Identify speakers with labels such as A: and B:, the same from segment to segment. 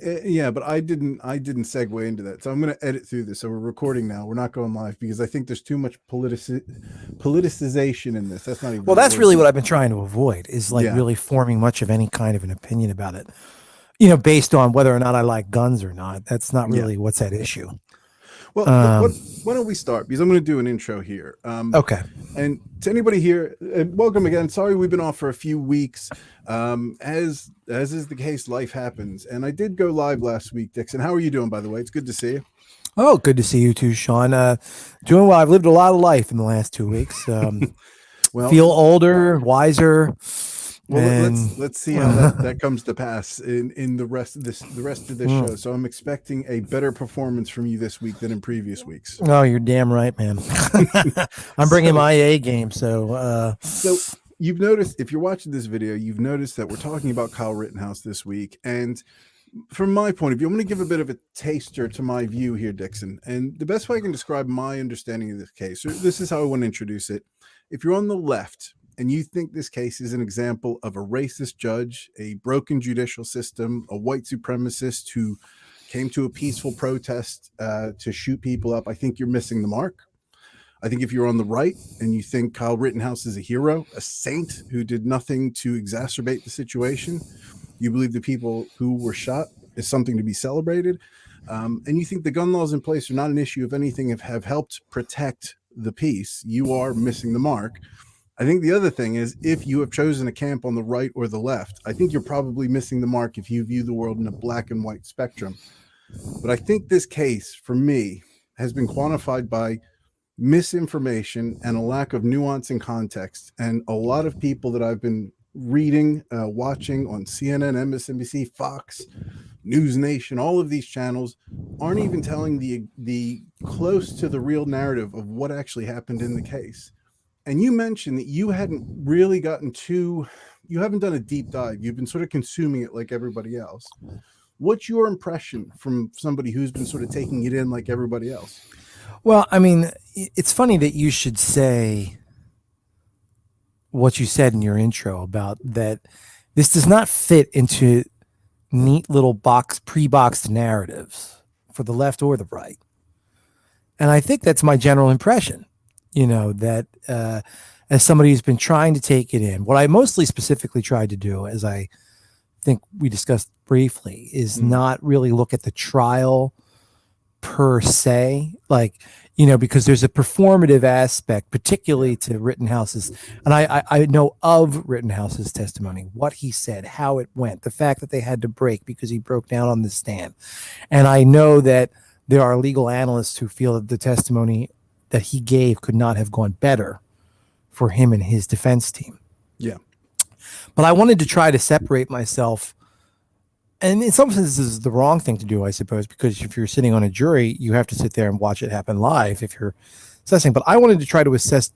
A: Yeah, but I didn't segue into that. So I'm going to edit through this. So we're recording now. We're not going live because I think there's too much politicization in this. That's not even
B: Well,
A: the right
B: that's
A: word.
B: really what I've been trying to avoid is like
A: Yeah.
B: really forming much of any kind of an opinion about it, based on whether or not I like guns or not. That's not
A: Yeah.
B: really what's at issue.
A: Well,
B: Um,
A: why don't we start? Because I'm going to do an intro here.
B: okay.
A: And to anybody here, welcome again. Sorry we've been off for a few weeks. As is the case, life happens. And I did go live last week, Dixon. How are you doing, by the way? It's good to see you.
B: Oh, good to see you too, Sean. Doing well. I've lived a lot of life in the last 2 weeks.
A: Well,
B: Feel older, wiser,
A: let's
B: and
A: let's see how that comes to pass in the rest of this
B: Mm.
A: show. So I'm expecting a better performance from you this week than in previous weeks.
B: Oh, you're damn right, man. I'm bringing
A: so
B: my A game. So,
A: so you've noticed, if you're watching this video, you've noticed that we're talking about Kyle Rittenhouse this week. And from my point of view, I'm going to give a bit of a taster to my view here, Dixon. And the best way I can describe my understanding of this case, this is how I want to introduce it. If you're on the left and you think this case is an example of a racist judge, a broken judicial system, a white supremacist who came to a peaceful protest to shoot people up, I think you're missing the mark. I think if you're on the right and you think Kyle Rittenhouse is a hero, a saint who did nothing to exacerbate the situation, you believe the people who were shot is something to be celebrated, and you think the gun laws in place are not an issue, if anything, have helped protect the peace, you are missing the mark. I think the other thing is, if you have chosen a camp on the right or the left, I think you're probably missing the mark if you view the world in a black and white spectrum. But I think this case, for me, has been quantified by misinformation and a lack of nuance and context. And a lot of people that I've been reading, watching on CNN, MSNBC, Fox, News Nation, all of these channels aren't even telling the close to the real narrative of what actually happened in the case. And you mentioned that you hadn't really you haven't done a deep dive. You've been sort of consuming it like everybody else. What's your impression from somebody who's been sort of taking it in like everybody else?
B: well, I mean, it's funny that you should say what you said in your intro about that. This does not fit into neat little pre-boxed narratives for the left or the right. And I think that's my general impression, that as somebody who's been trying to take it in, what I mostly specifically tried to do, as I think we discussed briefly, is not really look at the trial per se, like, because there's a performative aspect, particularly to Rittenhouse's, and I know of Rittenhouse's testimony, what he said, how it went, the fact that they had to break because he broke down on the stand. And I know that there are legal analysts who feel that the testimony that he gave could not have gone better for him and his defense team.
A: Yeah.
B: But I wanted to try to separate myself. And in some senses, this is the wrong thing to do, I suppose, because if you're sitting on a jury, you have to sit there and watch it happen live if you're assessing. But I wanted to try to assess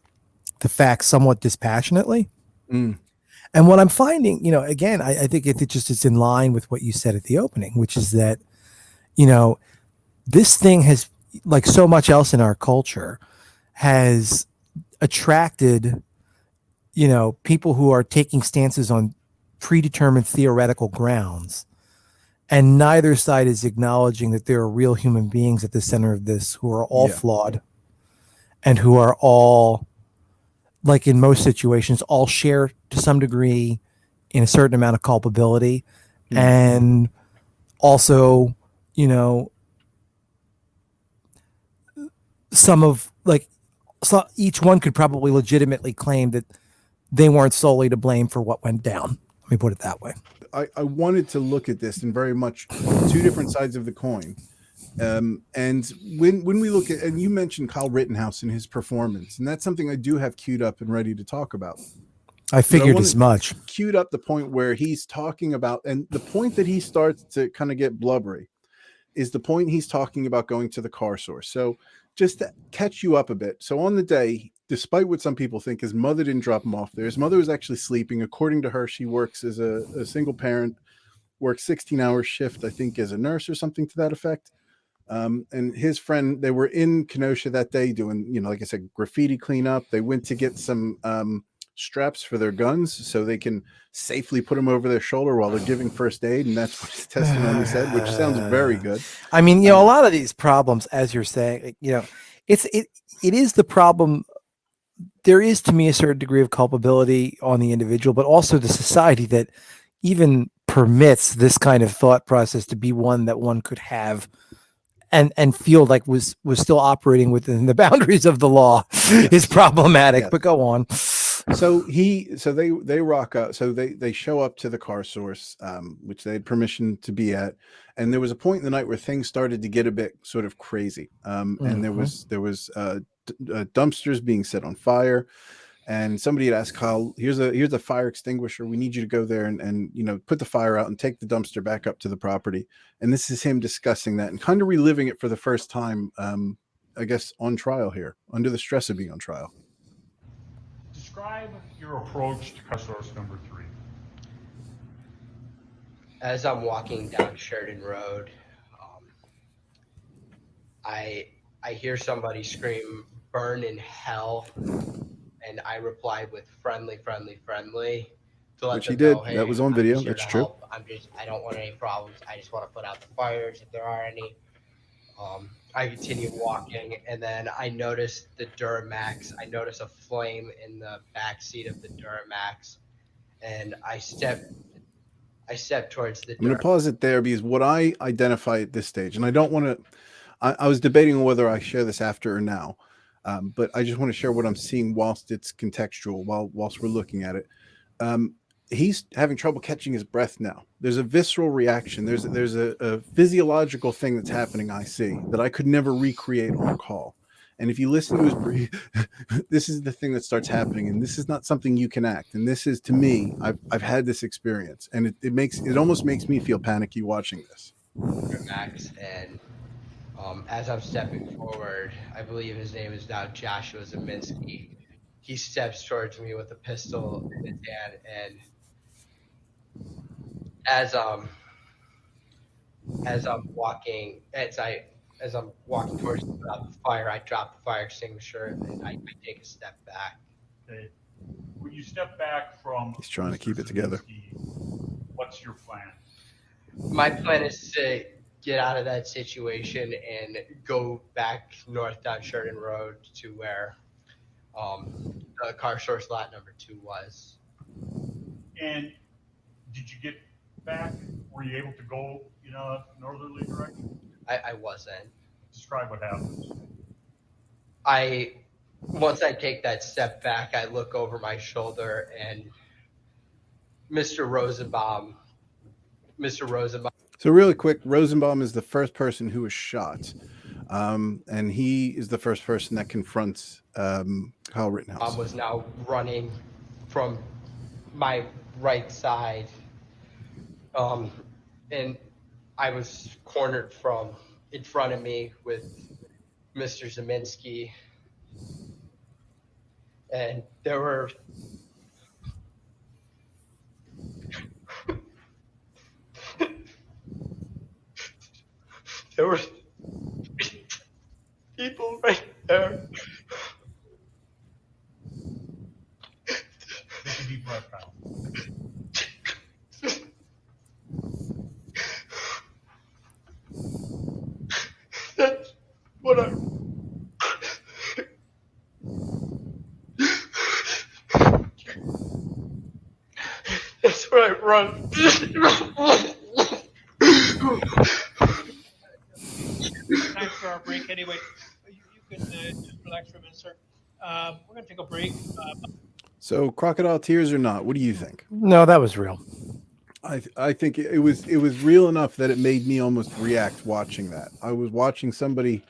B: the facts somewhat dispassionately.
A: Mm.
B: And what I'm finding, again, I think it's in line with what you said at the opening, which is that, this thing has, like so much else in our culture, has attracted, people who are taking stances on predetermined theoretical grounds. And neither side is acknowledging that there are real human beings at the center of this who are all flawed and who are all, like in most situations, all share to some degree in a certain amount of culpability. And also, so each one could probably legitimately claim that they weren't solely to blame for what went down. Let me put it that way.
A: I wanted to look at this in very much two different sides of the coin. And when we look at, and you mentioned Kyle Rittenhouse and his performance, and that's something I do have queued up and ready to talk about.
B: I figured as much.
A: Queued up the point where he's talking about, and the point that he starts to kind of get blubbery is the point he's talking about going to the car source. So just to catch you up a bit. So on the day, despite what some people think, his mother didn't drop him off there. His mother was actually sleeping. According to her, she works as a single parent, works 16-hour shift, I think, as a nurse or something to that effect. And his friend, they were in Kenosha that day doing, like I said, graffiti cleanup. They went to get some straps for their guns so they can safely put them over their shoulder while they're giving first aid, and that's what his testimony said, which sounds very good.
B: I mean, a lot of these problems, as you're saying, it is the problem. There is, to me, a certain degree of culpability on the individual, but also the society that even permits this kind of thought process to be one that one could have and feel like was still operating within the boundaries of the law is problematic. Yes. But go on.
A: So they rock up. So they show up to the car source, which they had permission to be at. And there was a point in the night where things started to get a bit sort of crazy. And there was dumpsters being set on fire. And somebody had asked Kyle, here's a fire extinguisher. We need you to go there and put the fire out and take the dumpster back up to the property. And this is him discussing that and kind of reliving it for the first time, I guess, on trial here, under the stress of being on trial.
C: Describe your approach to car source number 3.
D: As I'm walking down Sheridan Road, I hear somebody scream, "Burn in hell." And I replied with friendly, to let
A: Which
D: them
A: he did.
D: know, hey,
A: that was on video.
D: That's
A: true.
D: Help. I don't want any problems. I just want to put out the fires if there are any. I continue walking, and then I notice the Duramax. I notice a flame in the back seat of the Duramax, and I step towards the.
A: I'm going to pause it there because what I identify at this stage, and I don't want to. I was debating whether I share this after or now. But I just want to share what I'm seeing whilst it's contextual, whilst we're looking at it. He's having trouble catching his breath now. There's a visceral reaction. There's a physiological thing that's happening, I see, that I could never recreate on call. And if you listen to his breath, this is the thing that starts happening. And this is not something you can act. And this is, to me, I've had this experience. And it almost makes me feel panicky watching this.
D: Max, and as I'm stepping forward, I believe his name is now Joshua Zeminski. He steps towards me with a pistol in his hand, and as I'm walking towards the fire, I drop the fire extinguisher and I take a step back.
C: Okay. When you step back from,
A: he's trying to keep it together.
C: What's your plan?
D: My plan is to get out of that situation and go back north down Sheridan Road to where the car source lot number 2 was.
C: And did you get back? Were you able to go in a northerly direction?
D: I wasn't.
C: Describe what happened.
D: Once I take that step back, I look over my shoulder, and Mr. Rosenbaum.
A: So really quick, Rosenbaum is the first person who was shot. And he is the first person that confronts Kyle Rittenhouse.
D: Was now running from my right side. And I was cornered from in front of me with Mr. Zeminski. And there were people right there.
C: Take a deep breath, Kyle.
D: That's what I. That's where I run.
E: Time for our break anyway. You can just relax for a minute, sir. We're going to take a break.
A: So crocodile tears or not, what do you think?
B: No, that was real.
A: I think it was real enough that it made me almost react watching that. I was watching somebody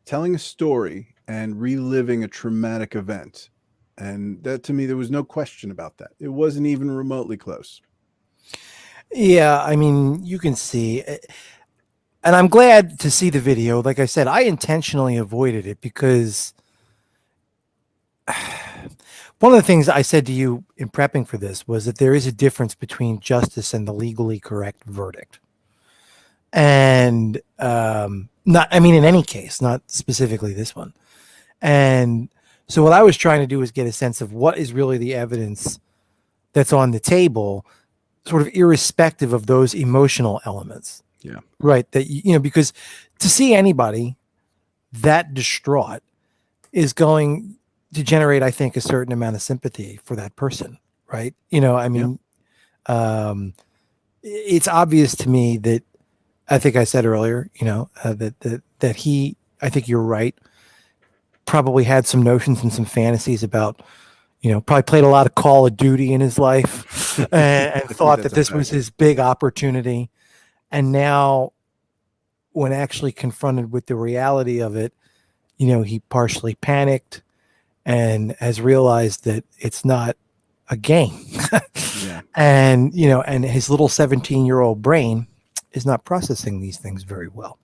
A: telling a story and reliving a traumatic event. And that, to me, there was no question about that. It wasn't even remotely close.
B: Yeah, I mean, you can see, and I'm glad to see the video. Like I said, I intentionally avoided it because one of the things I said to you in prepping for this was that there is a difference between justice and the legally correct verdict. And in any case, not specifically this one. And So what I was trying to do is get a sense of what is really the evidence that's on the table, sort of irrespective of those emotional elements.
A: Yeah.
B: Right. That, because to see anybody that distraught is going to generate, I think, a certain amount of sympathy for that person. Right. I mean, it's obvious to me that, I think I said earlier, that he, I think you're right, probably had some notions and some fantasies about, probably played a lot of Call of Duty in his life and thought that this was his big opportunity. And now, when actually confronted with the reality of it, he partially panicked and has realized that it's not a game.
A: Yeah.
B: And, and his little 17-year-old brain is not processing these things very well,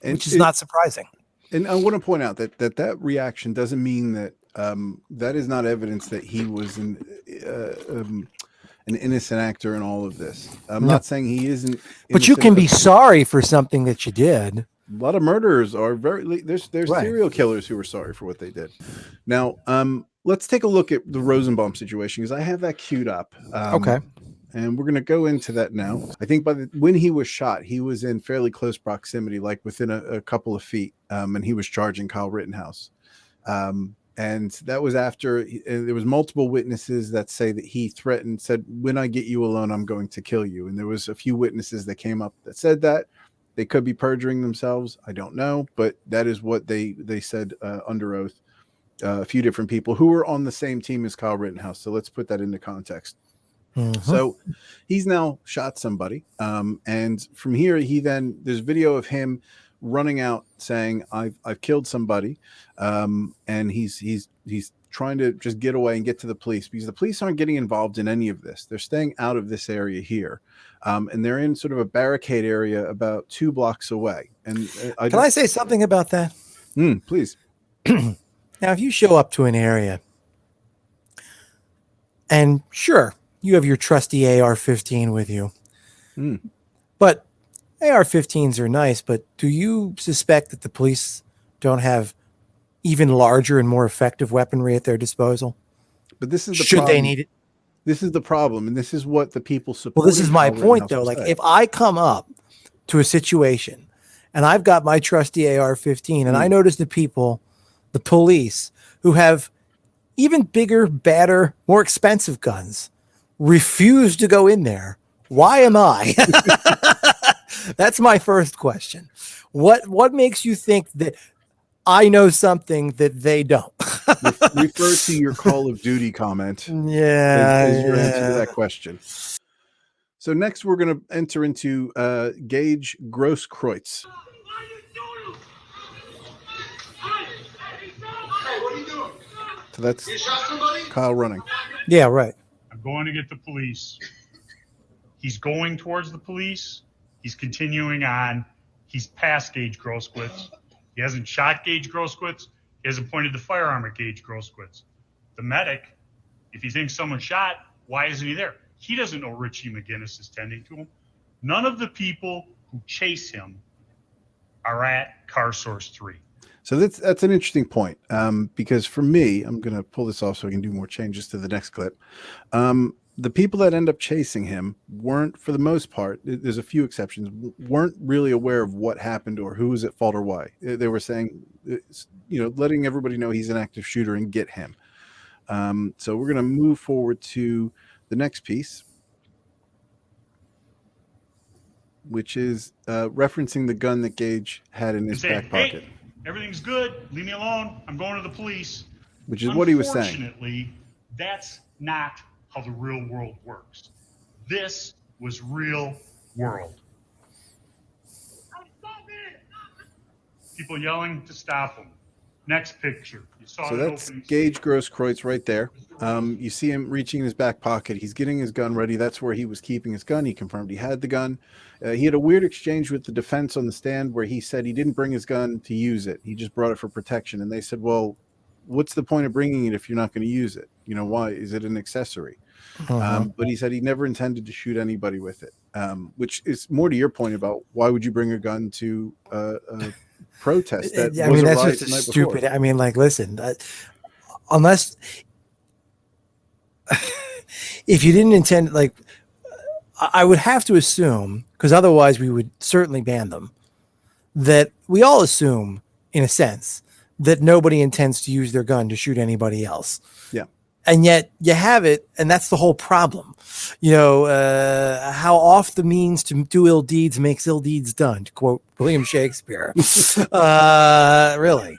B: which is not surprising.
A: And I want to point out that reaction doesn't mean that that is not evidence that he was an innocent actor in all of this. I'm not saying he isn't.
B: But you can be sorry for something that you did.
A: A lot of murderers are there's serial killers who are sorry for what they did. Now, let's take a look at the Rosenbaum situation, because I have that queued up.
B: Okay.
A: And we're going to go into that now. I think when he was shot, he was in fairly close proximity, like within a couple of feet, and he was charging Kyle Rittenhouse. And that was after there was multiple witnesses that say that he said, "When I get you alone, I'm going to kill you." And there was a few witnesses that came up that said that. They could be perjuring themselves. I don't know, but that is what they said under oath. A few different people who were on the same team as Kyle Rittenhouse. So let's put that into context.
B: Mm-hmm.
A: So he's now shot somebody. And from here, there's video of him running out saying, I've killed somebody. And he's trying to just get away and get to the police, because the police aren't getting involved in any of this. They're staying out of this area here. And they're in sort of a barricade area about 2 blocks away. And
B: Can I say something about that?
A: Please.
B: Now, if you show up to an area and sure, you have your trusty AR-15 with you, but AR-15s are nice, but do you suspect that the police don't have even larger and more effective weaponry at their disposal?
A: But this is the
B: Should
A: problem.
B: they need it?
A: This is the problem, and this is what the people support.
B: Well, this is my point, though. Like, if I come up to a situation and I've got my trusty AR-15 and I notice the police who have even bigger, badder, more expensive guns refuse to go in there, why am I? That's my first question. What makes you think that I know something that they don't?
A: Refer to your Call of Duty comment.
B: As
A: your answer to that question. So next we're going to enter into Gage Grosskreutz. So that's Kyle running.
B: Yeah, right.
C: I'm going to get the police. He's going towards the police. He's continuing on. He's past Gage Grosskreutz. He hasn't shot Gage Grosskreutz. He hasn't pointed the firearm at Gage Grosskreutz. The medic, if he thinks someone shot, why isn't he there? He doesn't know Richie McGinnis is tending to him. None of the people who chase him are at Car Source 3.
A: So that's an interesting point, because for me, I'm going to pull this off so I can do more changes to the next clip. The people that end up chasing him weren't, for the most part, there's a few exceptions, weren't really aware of what happened or who was at fault or why. They were saying, letting everybody know he's an active shooter and get him. So we're going to move forward to the next piece, which is referencing the gun that Gage had in his back pocket.
C: Hey, everything's good. Leave me alone. I'm going to the police.
A: Which is what he was saying.
C: Unfortunately, that's not how the real world works. This was real world. People yelling to stop him. Next picture. You saw
A: so that's Gage Grosskreutz right there. You see him reaching in his back pocket. He's getting his gun ready. That's where he was keeping his gun. He confirmed he had the gun. He had a weird exchange with the defense on the stand where he said he didn't bring his gun to use it. He just brought it for protection. And they said, well, what's the point of bringing it if you're not going to use it? Why? Is it an accessory? But he said he never intended to shoot anybody with it, which is more to your point about why would you bring a gun to a protest?
B: That's just stupid. Before. I mean, like, listen, unless if you didn't intend, like, I would have to assume, because otherwise we would certainly ban them, that we all assume, in a sense, that nobody intends to use their gun to shoot anybody else.
A: Yeah.
B: And yet you have it, and that's the whole problem. How oft the means to do ill deeds makes ill deeds done, to quote William Shakespeare. Really.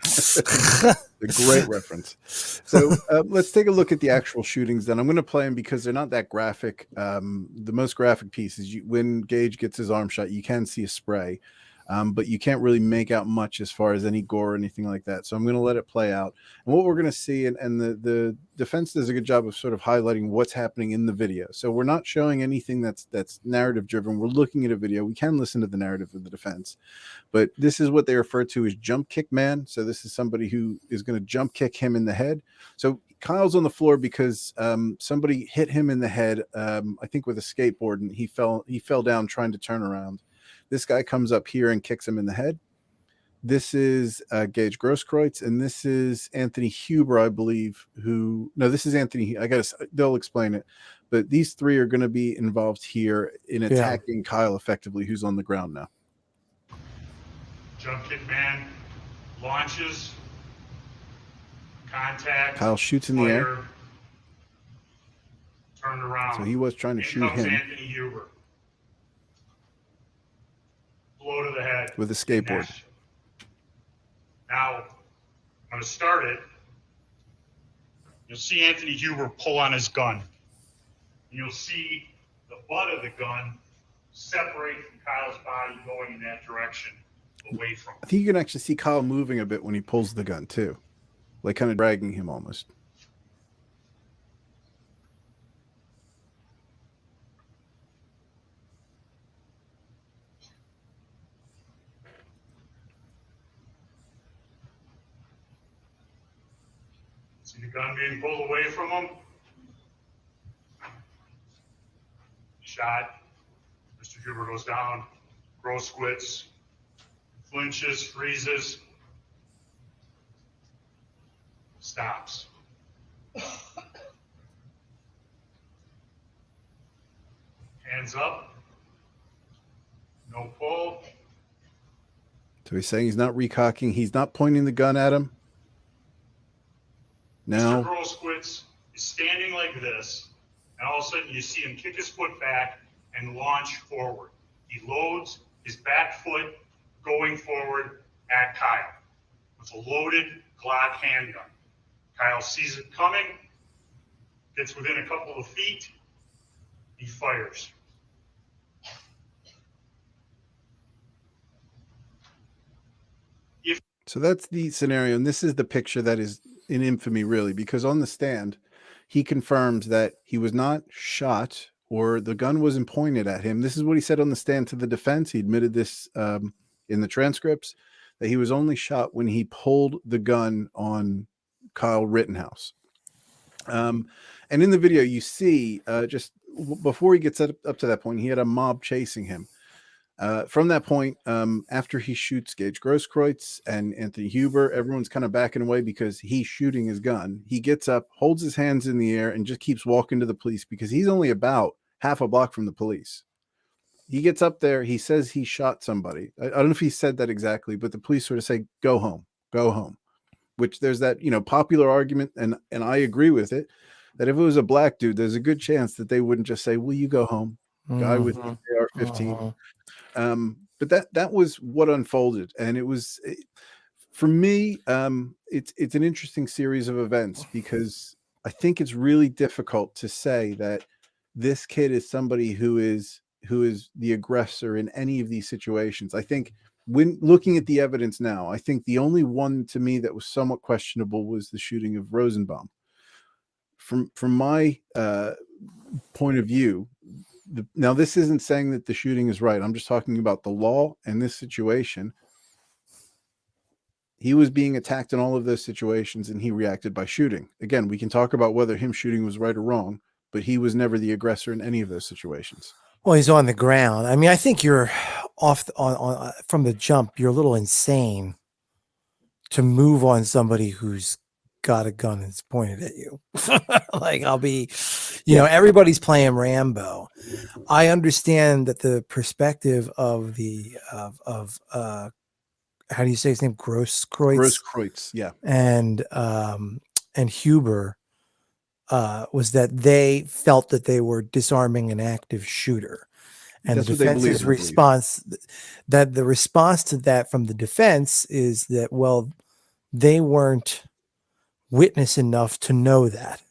A: A great reference. So let's take a look at the actual shootings then. I'm going to play them because they're not that graphic. The most graphic piece is when Gage gets his arm shot, you can see a spray, but you can't really make out much as far as any gore or anything like that. So I'm going to let it play out. And what we're going to see, and the defense does a good job of sort of highlighting what's happening in the video. So we're not showing anything that's narrative driven. We're looking at a video. We can listen to the narrative of the defense. But this is what they refer to as jump kick man. So this is somebody who is going to jump kick him in the head. So Kyle's on the floor because somebody hit him in the head, I think with a skateboard, and he fell down trying to turn around. This guy comes up here and kicks him in the head. This is Gage Grosskreutz, and this is Anthony Huber, I believe, this is Anthony. They'll explain it. But these three are going to be involved here in attacking Kyle effectively, who's on the ground now.
C: Jump kick man launches, contact.
A: Kyle shoots in the air.
C: Turned around.
A: So he was trying to shoot him.
C: Anthony Huber. Blow to the head.
A: With a skateboard.
C: Now, I'm going to start it. You'll see Anthony Huber pull on his gun. You'll see the butt of the gun separate from Kyle's body going in that direction, away from him.
A: I think you can actually see Kyle moving a bit when he pulls the gun too. Like kind of dragging him almost.
C: See the gun being pulled away from him? Shot. Mr. Huber goes down. Grosskreutz flinches, freezes, stops. Hands up. No pull.
A: So he's saying he's not recocking. He's not pointing the gun at him. Now,
C: Mr. Grosskreutz is standing like this, and all of a sudden you see him kick his foot back and launch forward. He loads his back foot going forward at Kyle with a loaded Glock handgun. Kyle sees it coming, gets within a couple of feet, he fires.
A: So that's the scenario, and this is the picture that is in infamy, really, because on the stand, he confirms that he was not shot or the gun wasn't pointed at him. This is what he said on the stand to the defense. He admitted this in the transcripts, that he was only shot when he pulled the gun on Kyle Rittenhouse. And in the video, you see just before he gets up to that point, he had a mob chasing him. From that point, after he shoots Gage Grosskreutz and Anthony Huber, everyone's kind of backing away because he's shooting his gun. He gets up, holds his hands in the air, and just keeps walking to the police because he's only about half a block from the police. He gets up there. He says he shot somebody. I don't know if he said that exactly, but the police sort of say, go home, which there's that, popular argument. And I agree with it, that if it was a black dude, there's a good chance that they wouldn't just say, will you go home? Guy with AR-15. But that was what unfolded, and it was, for me, it's an interesting series of events because I think it's really difficult to say that this kid is somebody who is the aggressor in any of these situations. I think when looking at the evidence now, I think the only one to me that was somewhat questionable was the shooting of Rosenbaum. From my point of view. Now, this isn't saying that the shooting is right. I'm just talking about the law and this situation. He was being attacked in all of those situations, and he reacted by shooting. Again, we can talk about whether him shooting was right or wrong, but he was never the aggressor in any of those situations.
B: Well, he's on the ground. I mean, I think you're off from the jump. You're a little insane to move on somebody who's got a gun and it's pointed at you. Like I'll be, everybody's playing Rambo. I understand that the perspective of how do you say his name?
A: Gross
B: Grosskreutz
A: Kreutz. Yeah.
B: and Huber was that they felt that they were disarming an active shooter. And
A: That's
B: the
A: what they believe,
B: defense's
A: I believe.
B: response, that the response to that from the defense is that, well, they weren't witness enough to know that,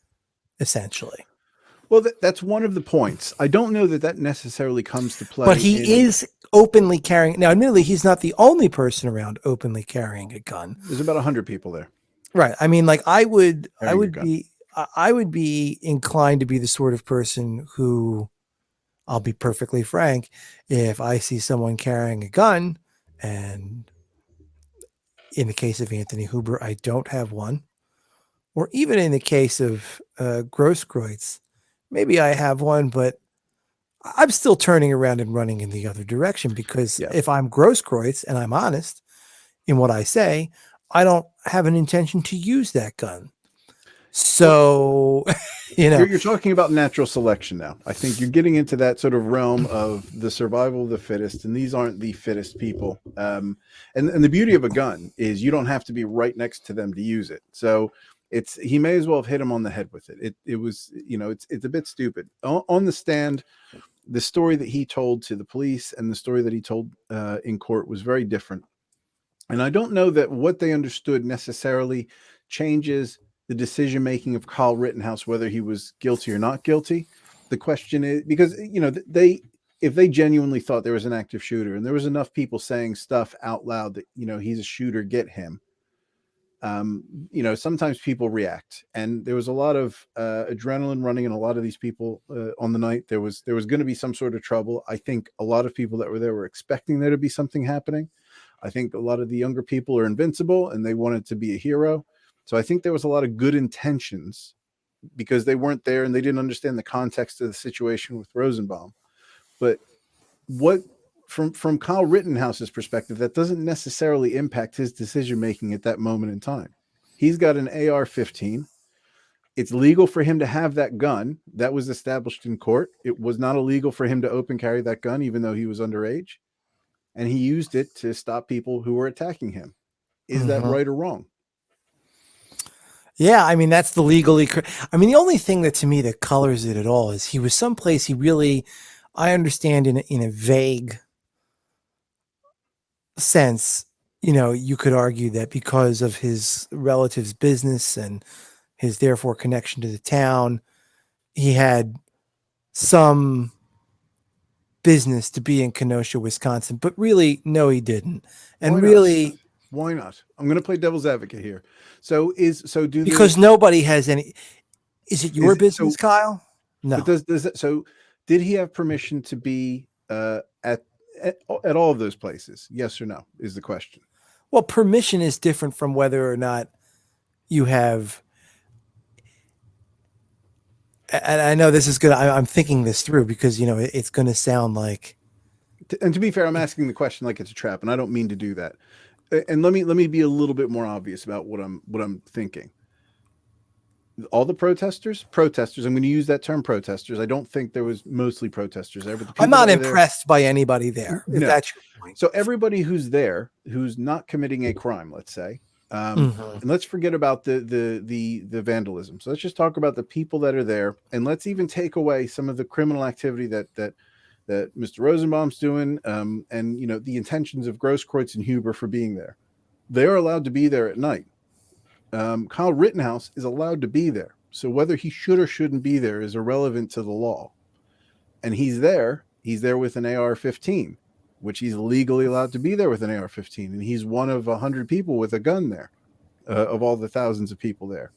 B: essentially.
A: Well, that's one of the points. I don't know that necessarily comes to play.
B: But he is openly carrying. Now, admittedly, he's not the only person around openly carrying a gun.
A: There's about 100 people there.
B: Right. I mean, like I would
A: Carrying
B: be inclined to be the sort of person who, I'll be perfectly frank, if I see someone carrying a gun, and in the case of Anthony Huber, I don't have one, or even in the case of Grosskreutz, maybe I have one, but I'm still turning around and running in the other direction, because if I'm Grosskreutz and I'm honest in what I say, I don't have an intention to use that gun. So,
A: you're talking about natural selection now. I think you're getting into that sort of realm of the survival of the fittest, and these aren't the fittest people. And the beauty of a gun is you don't have to be right next to them to use it. So he may as well have hit him on the head with it. It was, it's a bit stupid. On the stand, the story that he told to the police and the story that he told in court was very different. And I don't know that what they understood necessarily changes the decision-making of Kyle Rittenhouse, whether he was guilty or not guilty. The question is, because, if they genuinely thought there was an active shooter and there was enough people saying stuff out loud that, he's a shooter, get him. Sometimes people react, and there was a lot of adrenaline running in a lot of these people on the night. There was going to be some sort of trouble. I think a lot of people that were there were expecting there to be something happening. I think a lot of the younger people are invincible and they wanted to be a hero. So I think there was a lot of good intentions because they weren't there and they didn't understand the context of the situation with Rosenbaum. But what from Kyle Rittenhouse's perspective, that doesn't necessarily impact his decision-making at that moment in time. He's got an AR-15. It's legal for him to have that gun. That was established in court. It was not illegal for him to open carry that gun, even though he was underage. And he used it to stop people who were attacking him. Is that right or wrong?
B: Yeah, I mean, that's the legally. I mean, the only thing that to me that colors it at all is he was someplace he really, I understand in a vague sense, you could argue that because of his relative's business and his therefore connection to the town, he had some business to be in Kenosha, Wisconsin, but really, no, he didn't. And
A: why not? I'm going to play devil's advocate here.
B: Because nobody has any. Is it your business, Kyle? No.
A: So did he have permission to be at all of those places? Yes or no is the question.
B: Well, permission is different from whether or not you have. And I know this is good. I'm thinking this through because, it's going to sound like.
A: And to be fair, I'm asking the question like it's a trap, and I don't mean to do that. And let me be a little bit more obvious about what I'm thinking. All the protesters. I'm going to use that term, protesters. I don't think there was mostly protesters there, but
B: I'm not impressed by anybody there. If that's your point.
A: So everybody who's there, who's not committing a crime, let's say, and let's forget about the vandalism. So let's just talk about the people that are there, and let's even take away some of the criminal activity that Mr. Rosenbaum's doing, and the intentions of Grosskreutz and Huber for being there. They're allowed to be there at night. Kyle Rittenhouse is allowed to be there. So whether he should or shouldn't be there is irrelevant to the law. And he's there with an AR-15, which he's legally allowed to be there with an AR-15. And he's one of 100 people with a gun there, of all the thousands of people there.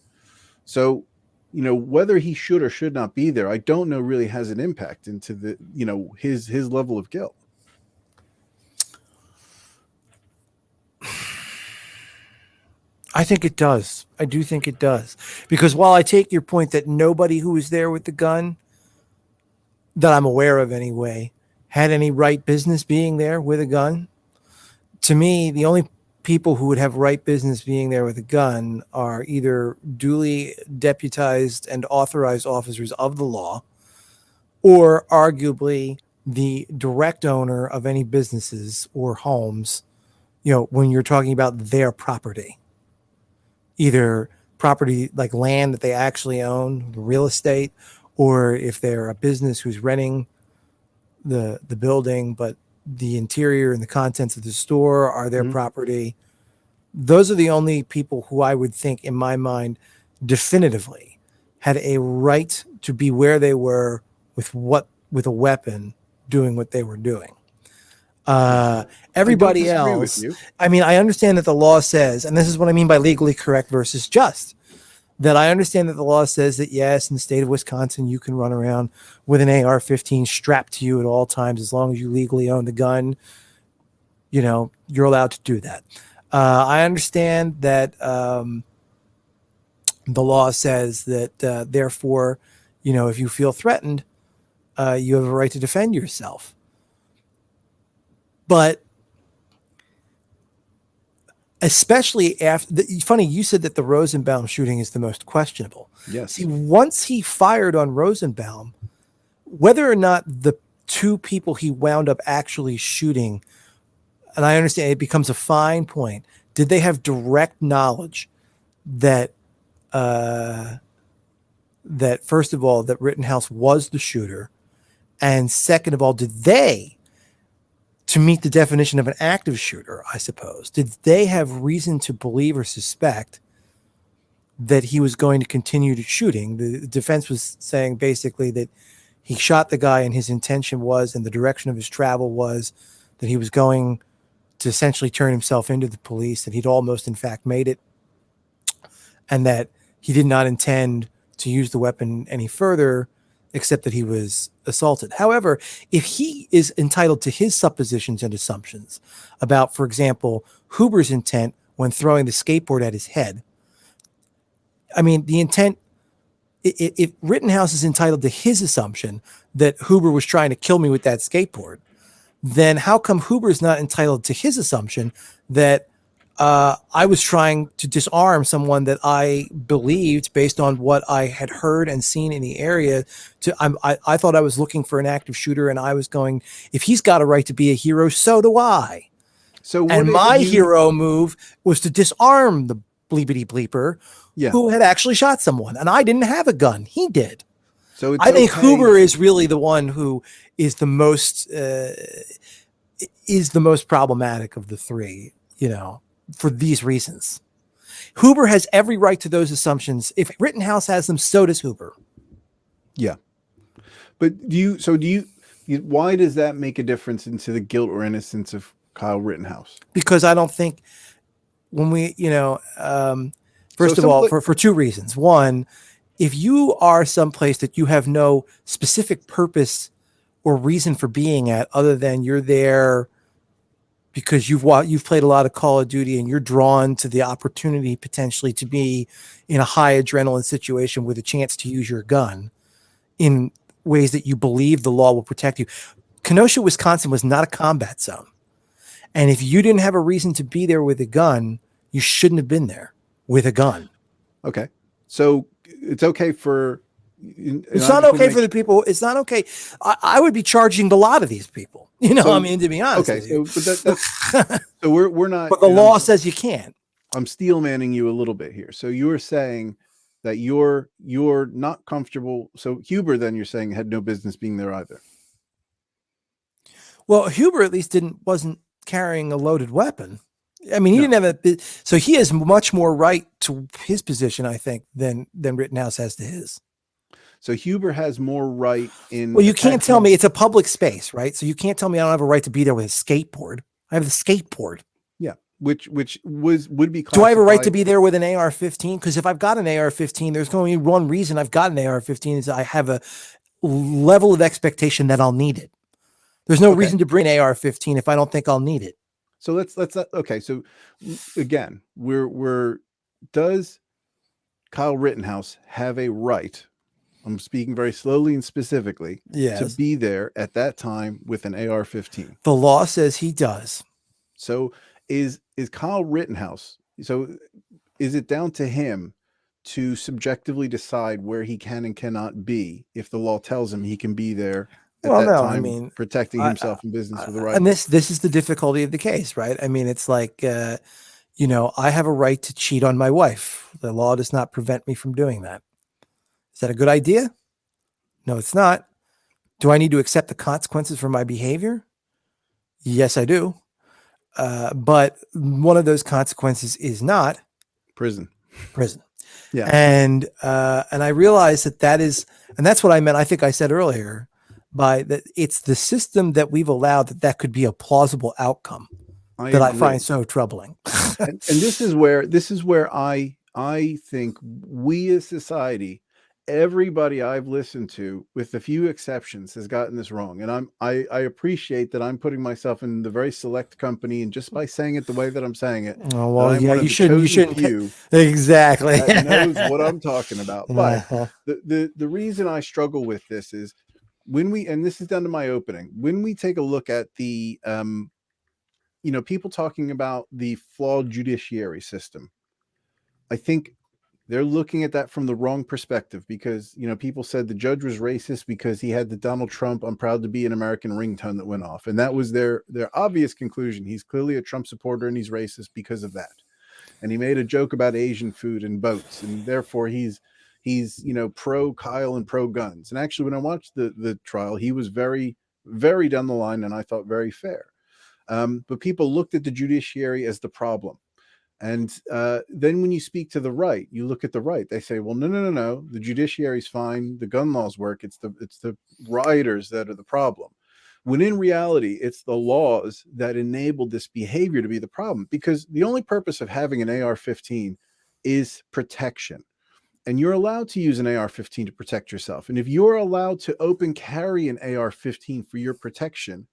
A: So, whether he should or should not be there, I don't know really has an impact into the, his level of guilt.
B: I think it does. I do think it does. Because while I take your point that nobody who was there with the gun, that I'm aware of anyway, had any right business being there with a gun, to me, the only people who would have right business being there with a gun are either duly deputized and authorized officers of the law, or arguably the direct owner of any businesses or homes, when you're talking about their property, either property like land that they actually own, real estate, or if they're a business who's renting the building, but the interior and the contents of the store are their property. Those are the only people who I would think, in my mind, definitively had a right to be where they were with a weapon, doing what they were doing. Everybody else, I mean, I understand that the law says, and this is what I mean by legally correct versus just, that I understand that the law says that, yes, in the state of Wisconsin, you can run around with an AR-15 strapped to you at all times. As long as you legally own the gun, you're allowed to do that. I understand that the law says that, therefore, if you feel threatened, you have a right to defend yourself. But especially after, funny, you said that the Rosenbaum shooting is the most questionable.
A: Yes.
B: See, once he fired on Rosenbaum, whether or not the two people he wound up actually shooting, and I understand it becomes a fine point, did they have direct knowledge that first of all, that Rittenhouse was the shooter, and second of all, did they, to meet the definition of an active shooter, I suppose, did they have reason to believe or suspect that he was going to continue to shooting? The defense was saying basically that he shot the guy and his intention was, and the direction of his travel was, that he was going to essentially turn himself into the police, that he'd almost in fact made it, and that he did not intend to use the weapon any further, except that he was assaulted. However, if he is entitled to his suppositions and assumptions about, for example, Huber's intent when throwing the skateboard at his head, I mean, the intent, if Rittenhouse is entitled to his assumption that Huber was trying to kill me with that skateboard, then how come Huber is not entitled to his assumption that I was trying to disarm someone that I believed, based on what I had heard and seen in the area, I thought I was looking for an active shooter, and I was going, if he's got a right to be a hero, so do I. And my hero move was to disarm the bleepity bleeper who had actually shot someone, and I didn't have a gun. He did. So I think Huber is really the one who is the most problematic of the three, for these reasons. Huber has every right to those assumptions. If Rittenhouse has them, so does Huber.
A: Yeah. But why does that make a difference into the guilt or innocence of Kyle Rittenhouse?
B: Because I don't think when we, first of all, for two reasons. One, if you are someplace that you have no specific purpose or reason for being at, other than you're there because you've played a lot of Call of Duty and you're drawn to the opportunity potentially to be in a high adrenaline situation with a chance to use your gun in ways that you believe the law will protect you. Kenosha, Wisconsin was not a combat zone. And if you didn't have a reason to be there with a gun, you shouldn't have been there with a gun.
A: Okay. So it's okay for...
B: It's not okay for the people. It's not okay. I would be charging the lot of these people. To be honest.
A: Okay. So we're not.
B: But the law says you can't.
A: I'm steel manning you a little bit here. So you're saying that you're not comfortable. So Huber, then you're saying, had no business being there either.
B: Well, Huber at least wasn't carrying a loaded weapon. I mean, he didn't have so he has much more right to his position, I think, than Rittenhouse has to his.
A: So Huber has more right in...
B: Well, you can't tell me it's a public space, right? So you can't tell me I don't have a right to be there with a skateboard. I have the skateboard.
A: Yeah, which would be classified...
B: Do I have a right to be there with an AR-15? Because if I've got an AR-15, there's only one reason I've got an AR-15 is I have a level of expectation that I'll need it. There's no reason to bring an AR-15 if I don't think I'll need it.
A: So let's okay. So again, does Kyle Rittenhouse have a right? I'm speaking very slowly and specifically, to be there at that time with an AR-15.
B: The law says he does.
A: So is Kyle Rittenhouse. So is it down to him to subjectively decide where he can and cannot be if the law tells him he can be there at
B: Well,
A: that
B: no, I
A: time,
B: mean,
A: protecting himself and business with the right?
B: and this is the difficulty of the case, right? I mean, it's like, you know, I have a right to cheat on my wife. The law does not prevent me from doing that. Is that a good idea? No, it's not. Do I need to accept the consequences for my behavior? Yes, I do. But one of those consequences is not
A: Prison. Yeah.
B: And I realize that is, and that's what I meant. I think I said earlier by that it's the system that we've allowed that could be a plausible outcome
A: I
B: that I
A: agree.
B: find so troubling.
A: And this is where I think we as society, everybody I've listened to, with a few exceptions, has gotten this wrong. And I appreciate that I'm putting myself in the very select company, and just by saying it the way that I'm saying it,
B: Oh, well,
A: I'm
B: yeah,
A: one of
B: you
A: the
B: shouldn't. You
A: chosen
B: shouldn't.
A: few
B: Exactly.
A: that knows what I'm talking about. But
B: Uh-huh.
A: the reason I struggle with this is when we, and this is down to my opening, when we take a look at the people talking about the flawed judiciary system, I think they're looking at that from the wrong perspective, because people said the judge was racist because he had the Donald Trump "I'm proud to be an American" ringtone that went off, and that was their obvious conclusion. He's clearly a Trump supporter and he's racist because of that. And he made a joke about Asian food and boats, and therefore he's pro Kyle and pro guns. And actually, when I watched the trial, he was very, very down the line, and I thought very fair. But people looked at the judiciary as the problem. And then when you speak to the right, you look at the right, they say, well, no, the judiciary's fine, the gun laws work, it's the rioters that are the problem. When in reality, it's the laws that enabled this behavior to be the problem, because the only purpose of having an AR-15 is protection. And you're allowed to use an AR-15 to protect yourself. And if you're allowed to open carry an AR-15 for your protection,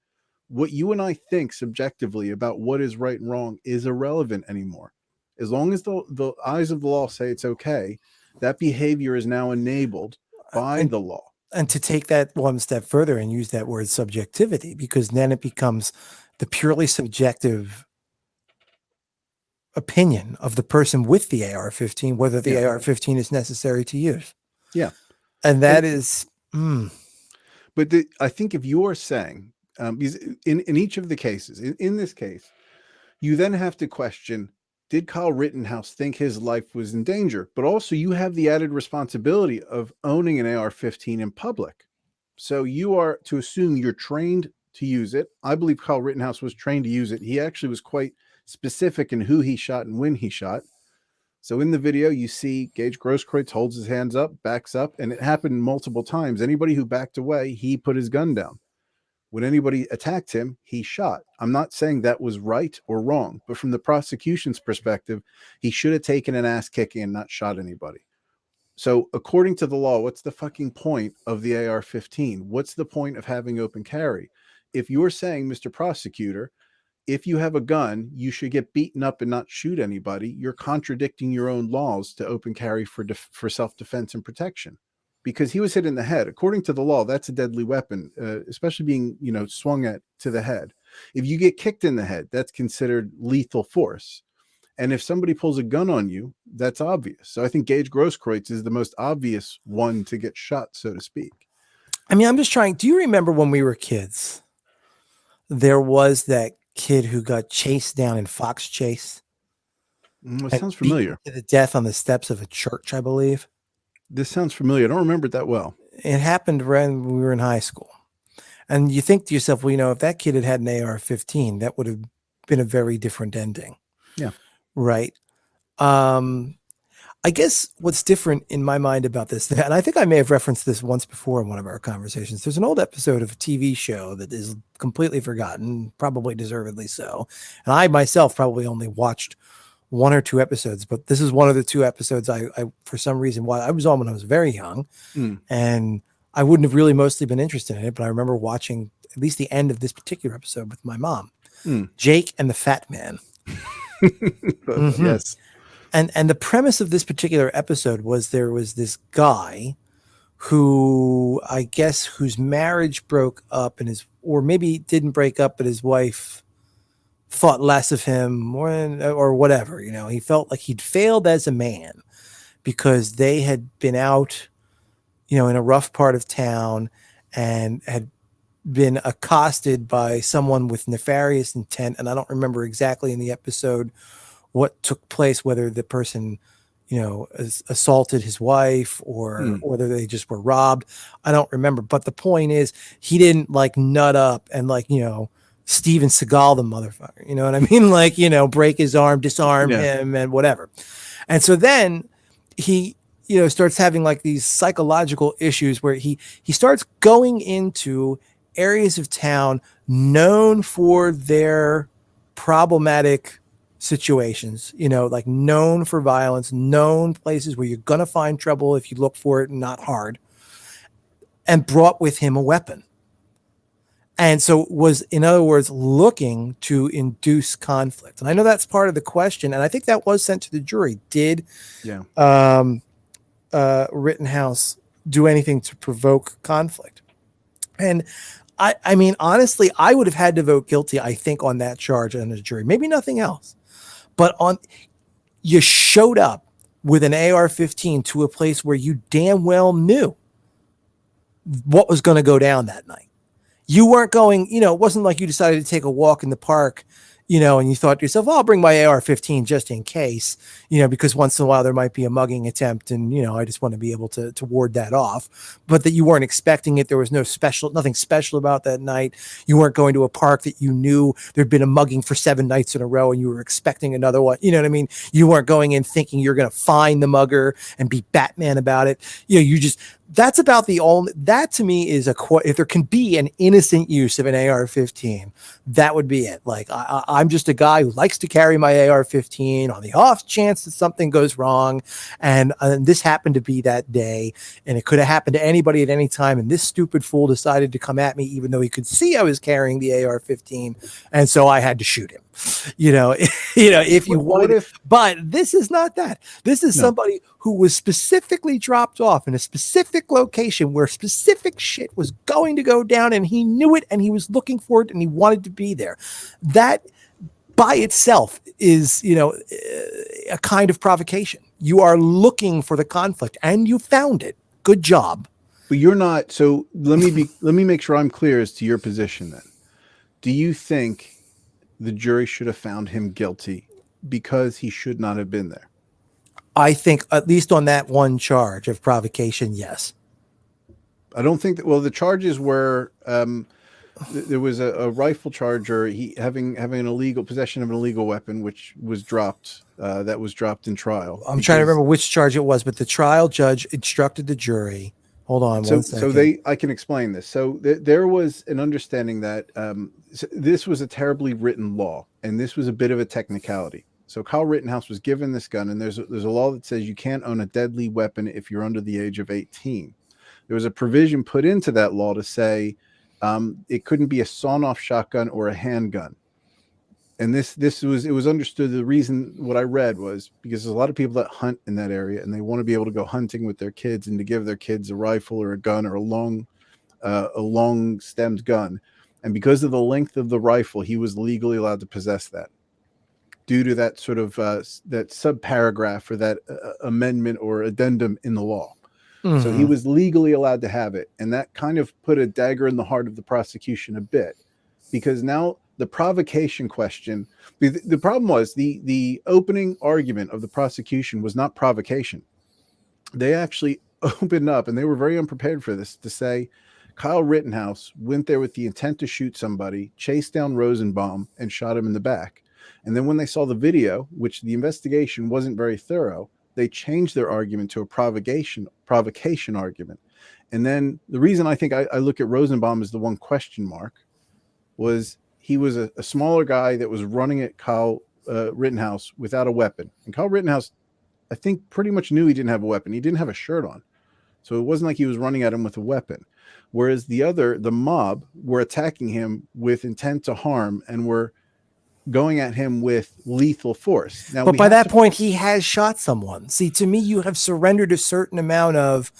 A: what you and I think subjectively about what is right and wrong is irrelevant anymore. As long as the eyes of the law say it's okay, that behavior is now enabled by the law.
B: And to take that one step further and use that word subjectivity, because then it becomes the purely subjective opinion of the person with the AR-15, whether the AR-15 is necessary to use.
A: Yeah.
B: And that is.
A: But I think if you are saying, because in each of the cases, in this case, you then have to question, did Kyle Rittenhouse think his life was in danger? But also you have the added responsibility of owning an AR-15 in public. So you are to assume you're trained to use it. I believe Kyle Rittenhouse was trained to use it. He actually was quite specific in who he shot and when he shot. So in the video, you see Gage Grosskreutz holds his hands up, backs up, and it happened multiple times. Anybody who backed away, he put his gun down. When anybody attacked him, he shot. I'm not saying that was right or wrong, but from the prosecution's perspective, he should have taken an ass kicking and not shot anybody. So according to the law, what's the fucking point of the AR-15? What's the point of having open carry? If you're saying, Mr. Prosecutor, if you have a gun, you should get beaten up and not shoot anybody, you're contradicting your own laws to open carry for self-defense and protection. Because he was hit in the head. According to the law, that's a deadly weapon, especially being, swung at to the head. If you get kicked in the head, that's considered lethal force. And if somebody pulls a gun on you, that's obvious. So I think Gage Grosskreutz is the most obvious one to get shot, so to speak.
B: I mean, I'm just trying. Do you remember when we were kids? There was that kid who got chased down in Fox Chase.
A: It sounds familiar.
B: To the death on the steps of a church, I believe.
A: This sounds familiar. I don't remember it that well.
B: It happened when we were in high school. And you think to yourself, well, if that kid had had an AR-15, that would have been a very different ending.
A: Yeah.
B: Right. I guess what's different in my mind about this, and I think I may have referenced this once before in one of our conversations, there's an old episode of a TV show that is completely forgotten, probably deservedly so. And I myself probably only watched one or two episodes, but this is one of the two episodes I for some reason, while I was on when I was very young, and I wouldn't have really mostly been interested in it, but I remember watching at least the end of this particular episode with my mom. Jake and the Fat Man.
A: Yes.
B: And the premise of this particular episode was there was this guy who, I guess, whose marriage broke up, or maybe didn't break up, but his wife thought less of him or whatever. He felt like he'd failed as a man because they had been out, in a rough part of town and had been accosted by someone with nefarious intent. And I don't remember exactly in the episode what took place, whether the person, assaulted his wife or whether they just were robbed. I don't remember. But the point is, he didn't like nut up and Steven Seagal the motherfucker. You know what I mean? Break his arm, disarm him, and whatever. And so then he, starts having like these psychological issues where he starts going into areas of town known for their problematic situations, like known for violence, known places where you're going to find trouble if you look for it and not hard, and brought with him a weapon. And so was, in other words, looking to induce conflict. And I know that's part of the question. And I think that was sent to the jury. Did Rittenhouse do anything to provoke conflict? And I mean, honestly, I would have had to vote guilty, I think, on that charge on the jury. Maybe nothing else. But you showed up with an AR-15 to a place where you damn well knew what was going to go down that night. You weren't going, it wasn't like you decided to take a walk in the park, and you thought to yourself, I'll bring my AR-15 just in case, because once in a while there might be a mugging attempt and, I just want to be able to ward that off. But that you weren't expecting it. There was nothing special about that night. You weren't going to a park that you knew there'd been a mugging for 7 nights in a row and you were expecting another one. You know what I mean? You weren't going in thinking you're going to find the mugger and be Batman about it. That's about the only, that to me is if there can be an innocent use of an AR-15, that would be it. Like I'm just a guy who likes to carry my AR-15 on the off chance that something goes wrong. And this happened to be that day, and it could have happened to anybody at any time. And this stupid fool decided to come at me, even though he could see I was carrying the AR-15. And so I had to shoot him, if you wanted, but this is not that. This is somebody who was specifically dropped off in a specific location where specific shit was going to go down, and he knew it, and he was looking for it, and he wanted to be there. That by itself is, a kind of provocation. You are looking for the conflict, and you found it. Good job.
A: But you're not. So let me make sure I'm clear as to your position then. Do you think the jury should have found him guilty because he should not have been there?
B: I think at least on that one charge of provocation, yes.
A: I don't think that. Well, the charges were there was a rifle charge, or he having an illegal possession of an illegal weapon, which was dropped. That was dropped in trial.
B: I'm trying to remember which charge it was, but the trial judge instructed the jury. Hold on one second.
A: So I can explain this. So there was an understanding that this was a terribly written law, and this was a bit of a technicality. So Kyle Rittenhouse was given this gun, and there's a law that says you can't own a deadly weapon if you're under the age of 18. There was a provision put into that law to say it couldn't be a sawn-off shotgun or a handgun. And it was understood. The reason what I read was because there's a lot of people that hunt in that area, and they want to be able to go hunting with their kids and to give their kids a rifle or a gun or a long stemmed gun. And because of the length of the rifle, he was legally allowed to possess that due to that sort of that subparagraph or that amendment or addendum in the law. Mm-hmm. So he was legally allowed to have it. And that kind of put a dagger in the heart of the prosecution a bit, because now the provocation question, the problem was the opening argument of the prosecution was not provocation. They actually opened up, and they were very unprepared for this, to say Kyle Rittenhouse went there with the intent to shoot somebody, chased down Rosenbaum, and shot him in the back. And then when they saw the video, which the investigation wasn't very thorough, they changed their argument to a provocation argument. And then the reason I think I look at Rosenbaum as the one question mark was he was a smaller guy that was running at Kyle Rittenhouse without a weapon. And Kyle Rittenhouse, I think, pretty much knew he didn't have a weapon. He didn't have a shirt on. So it wasn't like he was running at him with a weapon. Whereas the mob were attacking him with intent to harm and were going at him with lethal force. Now,
B: but by that point, he has shot someone. See, to me, you have surrendered a certain amount of,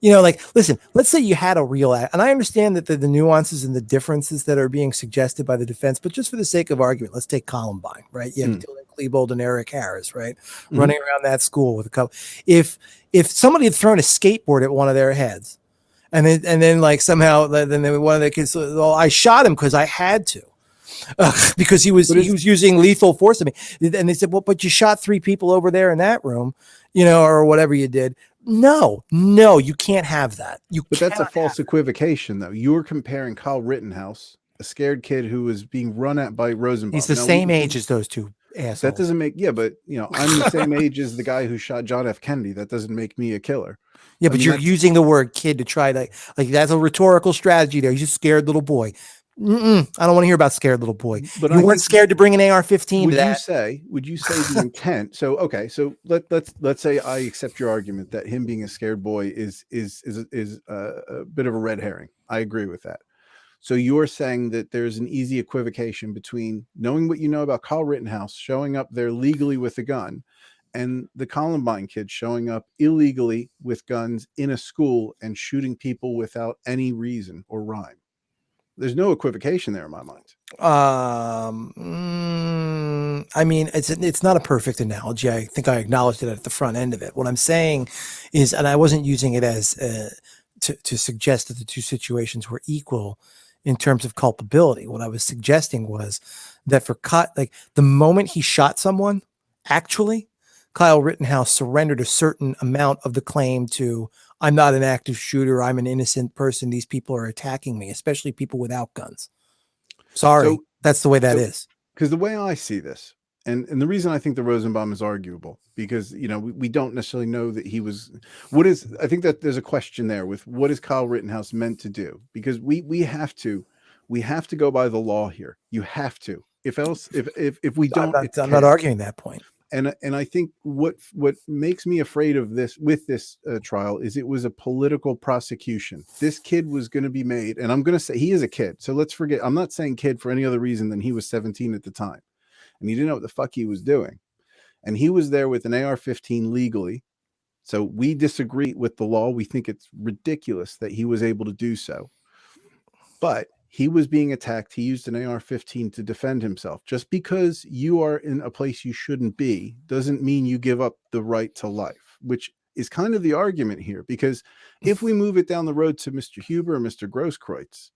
B: You know, like, listen, let's say you had a real act, and I understand that the nuances and the differences that are being suggested by the defense, but just for the sake of argument, let's take Columbine, right? You have Dylan Klebold and Eric Harris, right? Running around that school with a couple. If somebody had thrown a skateboard at one of their heads, and then like somehow then one of the kids, well, I shot him because I had to. Because he was using lethal force on me, and they said, well, but you shot 3 people over there in that room, you know, or whatever you did. No, you can't have that.
A: But that's a false equivocation, though. You're comparing Kyle Rittenhouse, a scared kid who was being run at by Rosenbaum.
B: He's the same age as those 2 assholes.
A: That doesn't make, yeah, but you know, I'm the same age as the guy who shot John F. Kennedy. That doesn't make me a killer.
B: Yeah, but you're using the word kid to try to, like that's a rhetorical strategy there. He's a scared little boy. I don't want to hear about scared little boy. But you weren't scared to bring an AR-15 to that.
A: Would you say the intent? So okay, so let's say I accept your argument that him being a scared boy is a bit of a red herring. I agree with that. So you're saying that there's an easy equivocation between knowing what you know about Kyle Rittenhouse showing up there legally with a gun, and the Columbine kid showing up illegally with guns in a school and shooting people without any reason or rhyme. There's no equivocation there in my mind.
B: I mean, it's not a perfect analogy. I think I acknowledged it at the front end of it. What I'm saying is, and I wasn't using it as to suggest that the 2 situations were equal in terms of culpability. What I was suggesting was that for like the moment he shot someone, actually, Kyle Rittenhouse surrendered a certain amount of the claim to, I'm not an active shooter. I'm an innocent person. These people are attacking me, especially people without guns. Sorry, that's the way that is.
A: Because the way I see this, and the reason I think the Rosenbaum is arguable, because you know we don't necessarily know that he was. I think that there's a question there with what is Kyle Rittenhouse meant to do? Because we have to go by the law here. You have to. If we don't,
B: I'm not arguing that point.
A: And I think what makes me afraid of this with this trial is it was a political prosecution. This kid was going to be made, and I'm going to say he is a kid. So let's forget. I'm not saying kid for any other reason than he was 17 at the time, and he didn't know what the fuck he was doing, and he was there with an AR-15 legally. So we disagree with the law. We think it's ridiculous that he was able to do so, but he was being attacked. He used an AR-15 to defend himself. Just because you are in a place you shouldn't be doesn't mean you give up the right to life, which is kind of the argument here. Because if we move it down the road to Mr. Huber or Mr. Grosskreutz,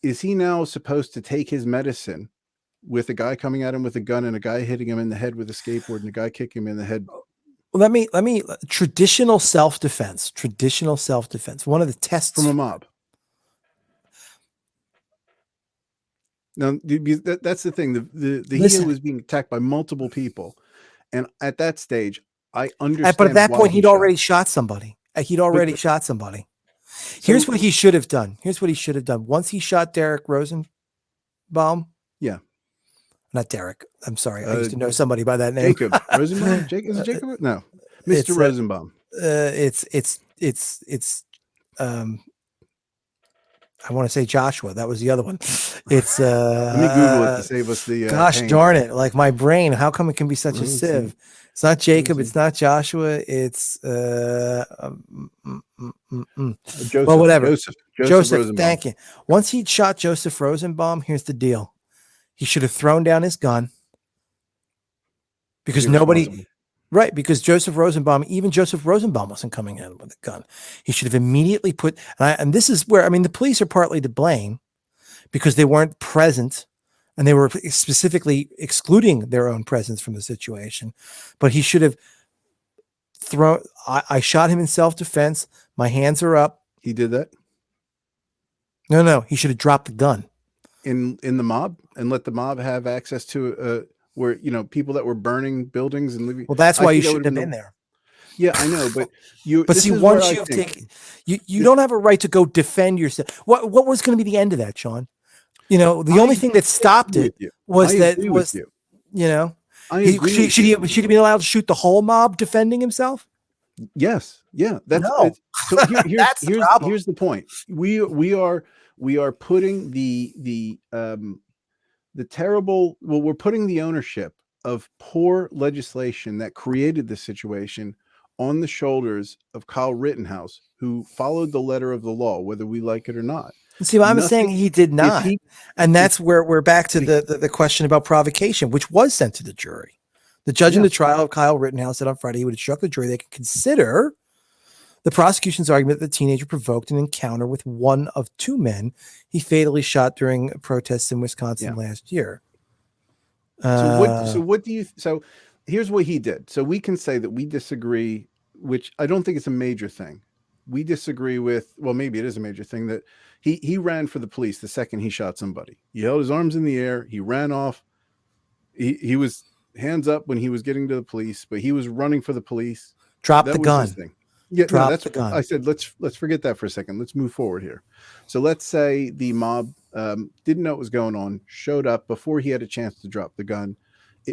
A: is he now supposed to take his medicine with a guy coming at him with a gun and a guy hitting him in the head with a skateboard and a guy kicking him in the head?
B: Let me traditional self-defense. One of the tests
A: from a mob. Now, that's the thing. The hero was being attacked by multiple people, and at that stage, I understand.
B: But at that point, he'd already shot somebody. Shot somebody. Here's what he should have done. Once he shot Derek Rosenbaum.
A: Yeah.
B: Not Derek. I'm sorry. I used to know somebody by that name.
A: Jacob Rosenbaum. Is it Jacob? No, Mr. Rosenbaum.
B: I want to say Joshua. That was the other one. It's
A: let me Google it to save us the
B: gosh
A: pain.
B: Darn it. Like my brain. How come it can be such a sieve? It's not Jacob. It's not Joshua. It's
A: Joseph.
B: Well, whatever. Joseph. Thank you. Once he shot Joseph Rosenbaum, here's the deal. He should have thrown down his gun because because Joseph Rosenbaum wasn't coming at him with a gun. He should have immediately put, and this is where, I mean, the police are partly to blame because they weren't present and they were specifically excluding their own presence from the situation. But he should have thrown, I shot him in self-defense. My hands are up.
A: He did that?
B: No. He should have dropped the gun.
A: In the mob and let the mob have access to where, you know, people that were burning buildings and living.
B: Well, that's why you shouldn't have been there.
A: Yeah, I know, but
B: once you've taken, you don't have a right to go defend yourself. What was going to be the end of that, Sean? You know, the only thing that stopped it was you know, should he be allowed to shoot the whole mob defending himself?
A: Yes. Yeah. That's so here's the point. We are putting the terrible, we're putting the ownership of poor legislation that created this situation on the shoulders of Kyle Rittenhouse, who followed the letter of the law, whether we like it or not.
B: See, I'm saying he did not. And that's where we're back to the question about provocation, which was sent to the jury. The judge in the trial of Kyle Rittenhouse said on Friday he would instruct the jury they could consider the prosecution's argument that the teenager provoked an encounter with one of two men he fatally shot during protests in Wisconsin last year.
A: So here's what he did. So we can say that we disagree, which I don't think it's a major thing. We disagree with, well, maybe it is a major thing, that he ran for the police the second he shot somebody. He held his arms in the air. He ran off. He was hands up when he was getting to the police, but he was running for the police.
B: Drop the gun.
A: Yeah,
B: Drop
A: that's
B: the gun.
A: I said, let's forget that for a second. Let's move forward here. So let's say the mob didn't know what was going on, showed up before he had a chance to drop the gun.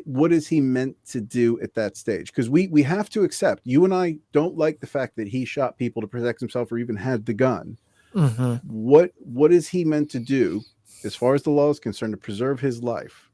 A: What is he meant to do at that stage? Because we have to accept, you and I don't like the fact that he shot people to protect himself or even had the gun.
B: Mm-hmm.
A: What is he meant to do as far as the law is concerned to preserve his life?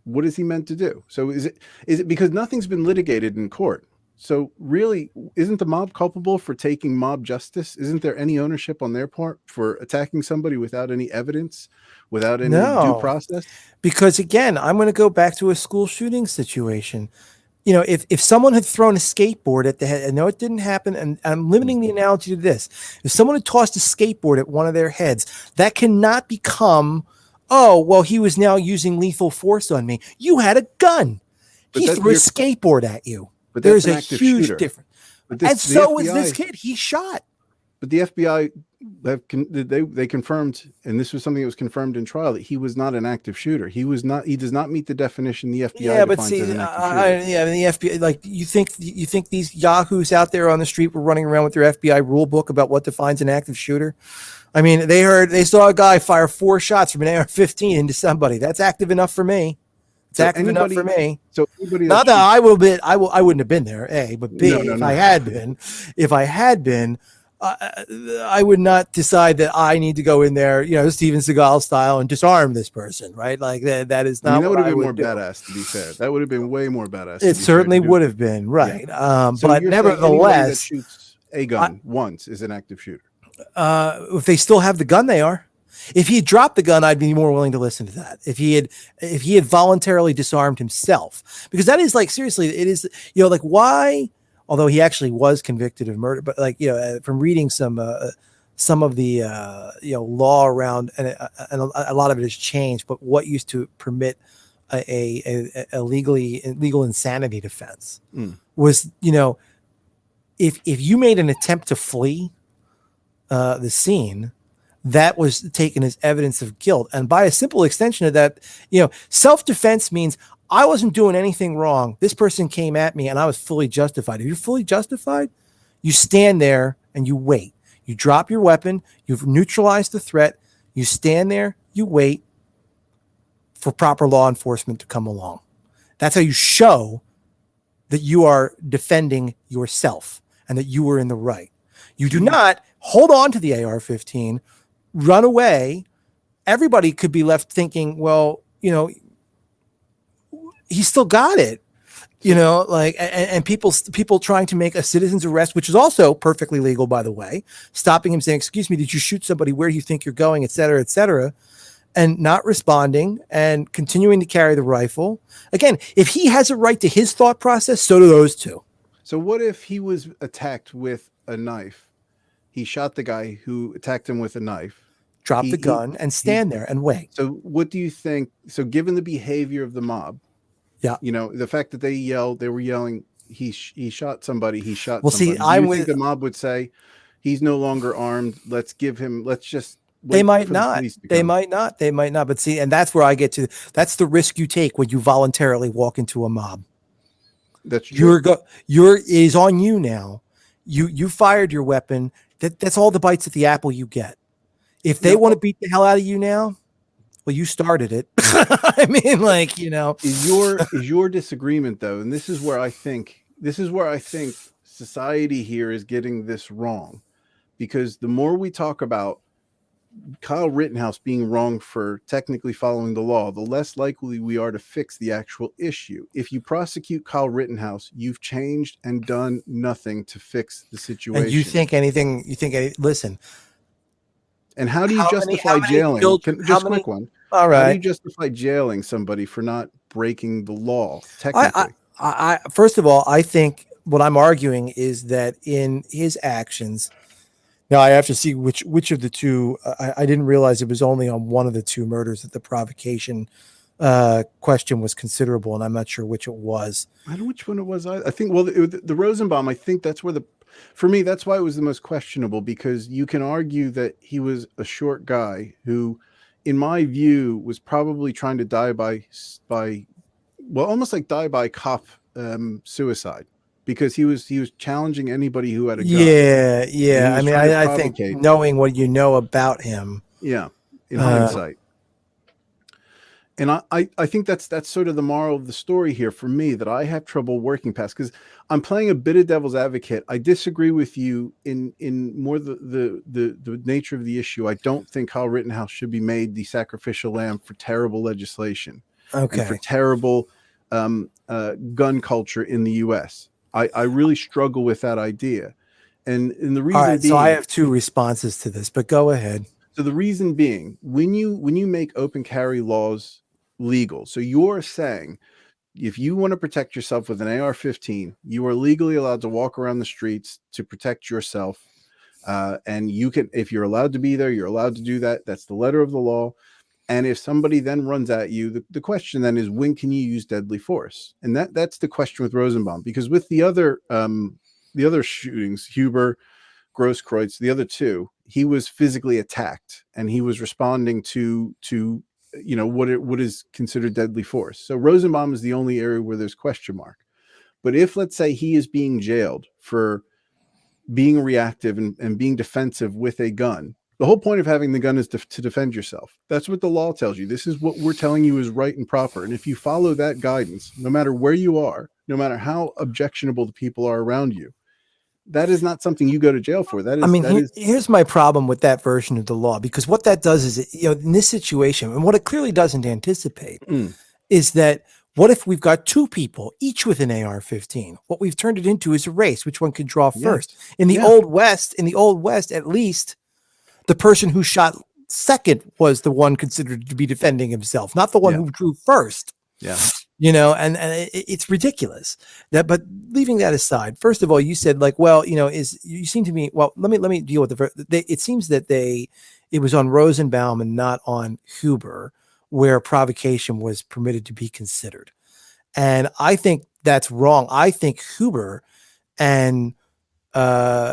A: What is he meant to do? So is it because nothing's been litigated in court? So really, isn't the mob culpable for taking mob justice? Isn't there any ownership on their part for attacking somebody without any evidence, without any due process?
B: Because again, I'm going to go back to a school shooting situation. You know, if someone had thrown a skateboard at the head, I know it didn't happen, and I'm limiting the analogy to this. If someone had tossed a skateboard at one of their heads, that cannot become, oh, well, he was now using lethal force on me. You had a gun. He threw a skateboard at you.
A: But
B: there's a huge difference. And so was this kid. He shot.
A: But the FBI they confirmed, and this was something that was confirmed in trial, that he was not an active shooter. He was not. He does not meet the definition the FBI defines as an active shooter.
B: The FBI, like you think these yahoos out there on the street were running around with their FBI rule book about what defines an active shooter? I mean, they saw a guy fire 4 shots from an AR-15 into somebody. That's active enough for me. It's active enough for me.
A: So
B: not that I wouldn't have been there. A, but B, if I had been, I would not decide that I need to go in there, Steven Seagal style, and disarm this person, right? Like that is not.
A: That would have been more
B: do.
A: badass, to be fair. That would have been way more badass.
B: It certainly would have been, right?
A: Yeah.
B: But nevertheless,
A: that shoots a gun once is an active shooter.
B: If they still have the gun, they are. If he had dropped the gun, I'd be more willing to listen to that. If he had voluntarily disarmed himself, because that is like, seriously, it is, like why, although he actually was convicted of murder, but like, from reading some of the, law around, and a lot of it has changed, but what used to permit a legal insanity defense was, if you made an attempt to flee the scene, that was taken as evidence of guilt. And by a simple extension of that, self-defense means I wasn't doing anything wrong. This person came at me and I was fully justified. If you're fully justified, you stand there and you wait. You drop your weapon. You've neutralized the threat. You stand there, you wait for proper law enforcement to come along. That's how you show that you are defending yourself and that you were in the right. You do not hold on to the AR-15, run away. Everybody could be left thinking, well, he still got it, and people trying to make a citizen's arrest, which is also perfectly legal, by the way, stopping him saying, excuse me, did you shoot somebody? Where do you think you're going? Et cetera, and not responding and continuing to carry the rifle. Again, if he has a right to his thought process, so do those two.
A: So what if he was attacked with a knife? He shot the guy who attacked him with a knife.
B: Drop the gun and stand there and wait.
A: So what do you think? So given the behavior of the mob, the fact that they were yelling, he shot somebody, he shot somebody. Do you think the mob would say, he's no longer armed, let's just wait?
B: They might not. But see, and that's where I get to, that's the risk you take when you voluntarily walk into a mob.
A: That's true.
B: It is on you now. You fired your weapon. That's all the bites at the apple you get. If they want to beat the hell out of you now, well, you started it. I mean,
A: is your disagreement though, and this is where I think society here is getting this wrong, because the more we talk about Kyle Rittenhouse being wrong for technically following the law, the less likely we are to fix the actual issue. If you prosecute Kyle Rittenhouse, you've changed and done nothing to fix the situation.
B: And you think anything? Listen.
A: And how do you justify
B: how many
A: jailing?
B: children?
A: Just quick one.
B: All
A: How do
B: right.
A: you justify jailing somebody for not breaking the law?
B: I,
A: Technically,
B: I first of all, I think what I'm arguing is that in his actions. Now I have to see which of the two. I didn't realize it was only on one of the two murders that the provocation question was considerable, and I'm not sure which it was.
A: I don't know which one it was. I think, well, the Rosenbaum, I think that's where for me, that's why it was the most questionable, because you can argue that he was a short guy who, in my view, was probably trying to die by, well, almost like die by cop suicide, because he was challenging anybody who had a gun.
B: Yeah. I mean, I think knowing what you know about him.
A: Yeah, in hindsight. And I think that's sort of the moral of the story here for me, that I have trouble working past, because I'm playing a bit of devil's advocate. I disagree with you in more the nature of the issue. I don't think Kyle Rittenhouse should be made the sacrificial lamb for terrible legislation and for terrible gun culture in the U.S. I really struggle with that idea. And the reason being,
B: so I have two responses to this, but go ahead.
A: So the reason being, when you make open carry laws legal, so you're saying if you want to protect yourself with an AR-15, you are legally allowed to walk around the streets to protect yourself. And you can, if you're allowed to be there, you're allowed to do that. That's the letter of the law. And if somebody then runs at you, the question then is, when can you use deadly force? And that's the question with Rosenbaum, because with the other shootings, Huber, Grosskreutz, the other two, he was physically attacked and he was responding to what is considered deadly force. So Rosenbaum is the only area where there's question mark. But if, let's say, he is being jailed for being reactive and being defensive with a gun, the whole point of having the gun is to defend yourself. That's what the law tells you. This is what we're telling you is right and proper. And if you follow that guidance, no matter where you are, no matter how objectionable the people are around you, that is not something you go to jail for. That is,
B: here's my problem with that version of the law, because what that does is, in this situation, and what it clearly doesn't anticipate is that what if we've got two people, each with an AR-15? What we've turned it into is a race, which one could draw first. In the Old West, at least, the person who shot second was the one considered to be defending himself, not the one who drew first.
A: Yeah.
B: And it's ridiculous but leaving that aside, first of all, you said you seem to me, well, let me deal with it seems that it was on Rosenbaum and not on Huber where provocation was permitted to be considered. And I think that's wrong. I think Huber and Grosskreutz.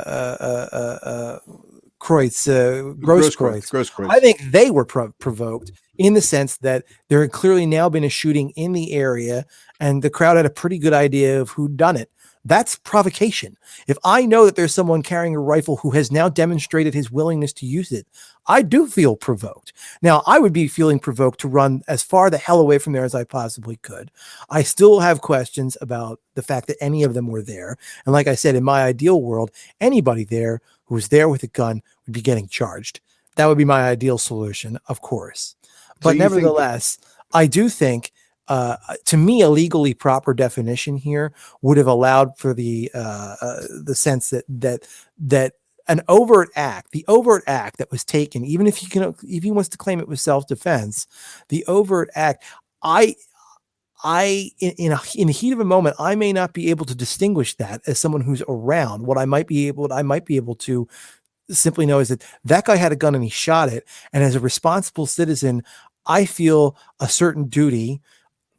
B: I think they were provoked in the sense that there had clearly now been a shooting in the area and the crowd had a pretty good idea of who'd done it. That's provocation. If I know that there's someone carrying a rifle who has now demonstrated his willingness to use it, I do feel provoked. Now, I would be feeling provoked to run as far the hell away from there as I possibly could. I still have questions about the fact that any of them were there. And like I said, in my ideal world, anybody there who was there with a gun would be getting charged. That would be my ideal solution, of course. But nevertheless, I do think, to me, a legally proper definition here would have allowed for the sense that an overt act, the overt act that was taken, even if he wants to claim it was self-defense, the overt act, in the heat of a moment, I may not be able to distinguish that as someone who's around. What I might be able to simply know is that guy had a gun and he shot it. And as a responsible citizen, I feel a certain duty,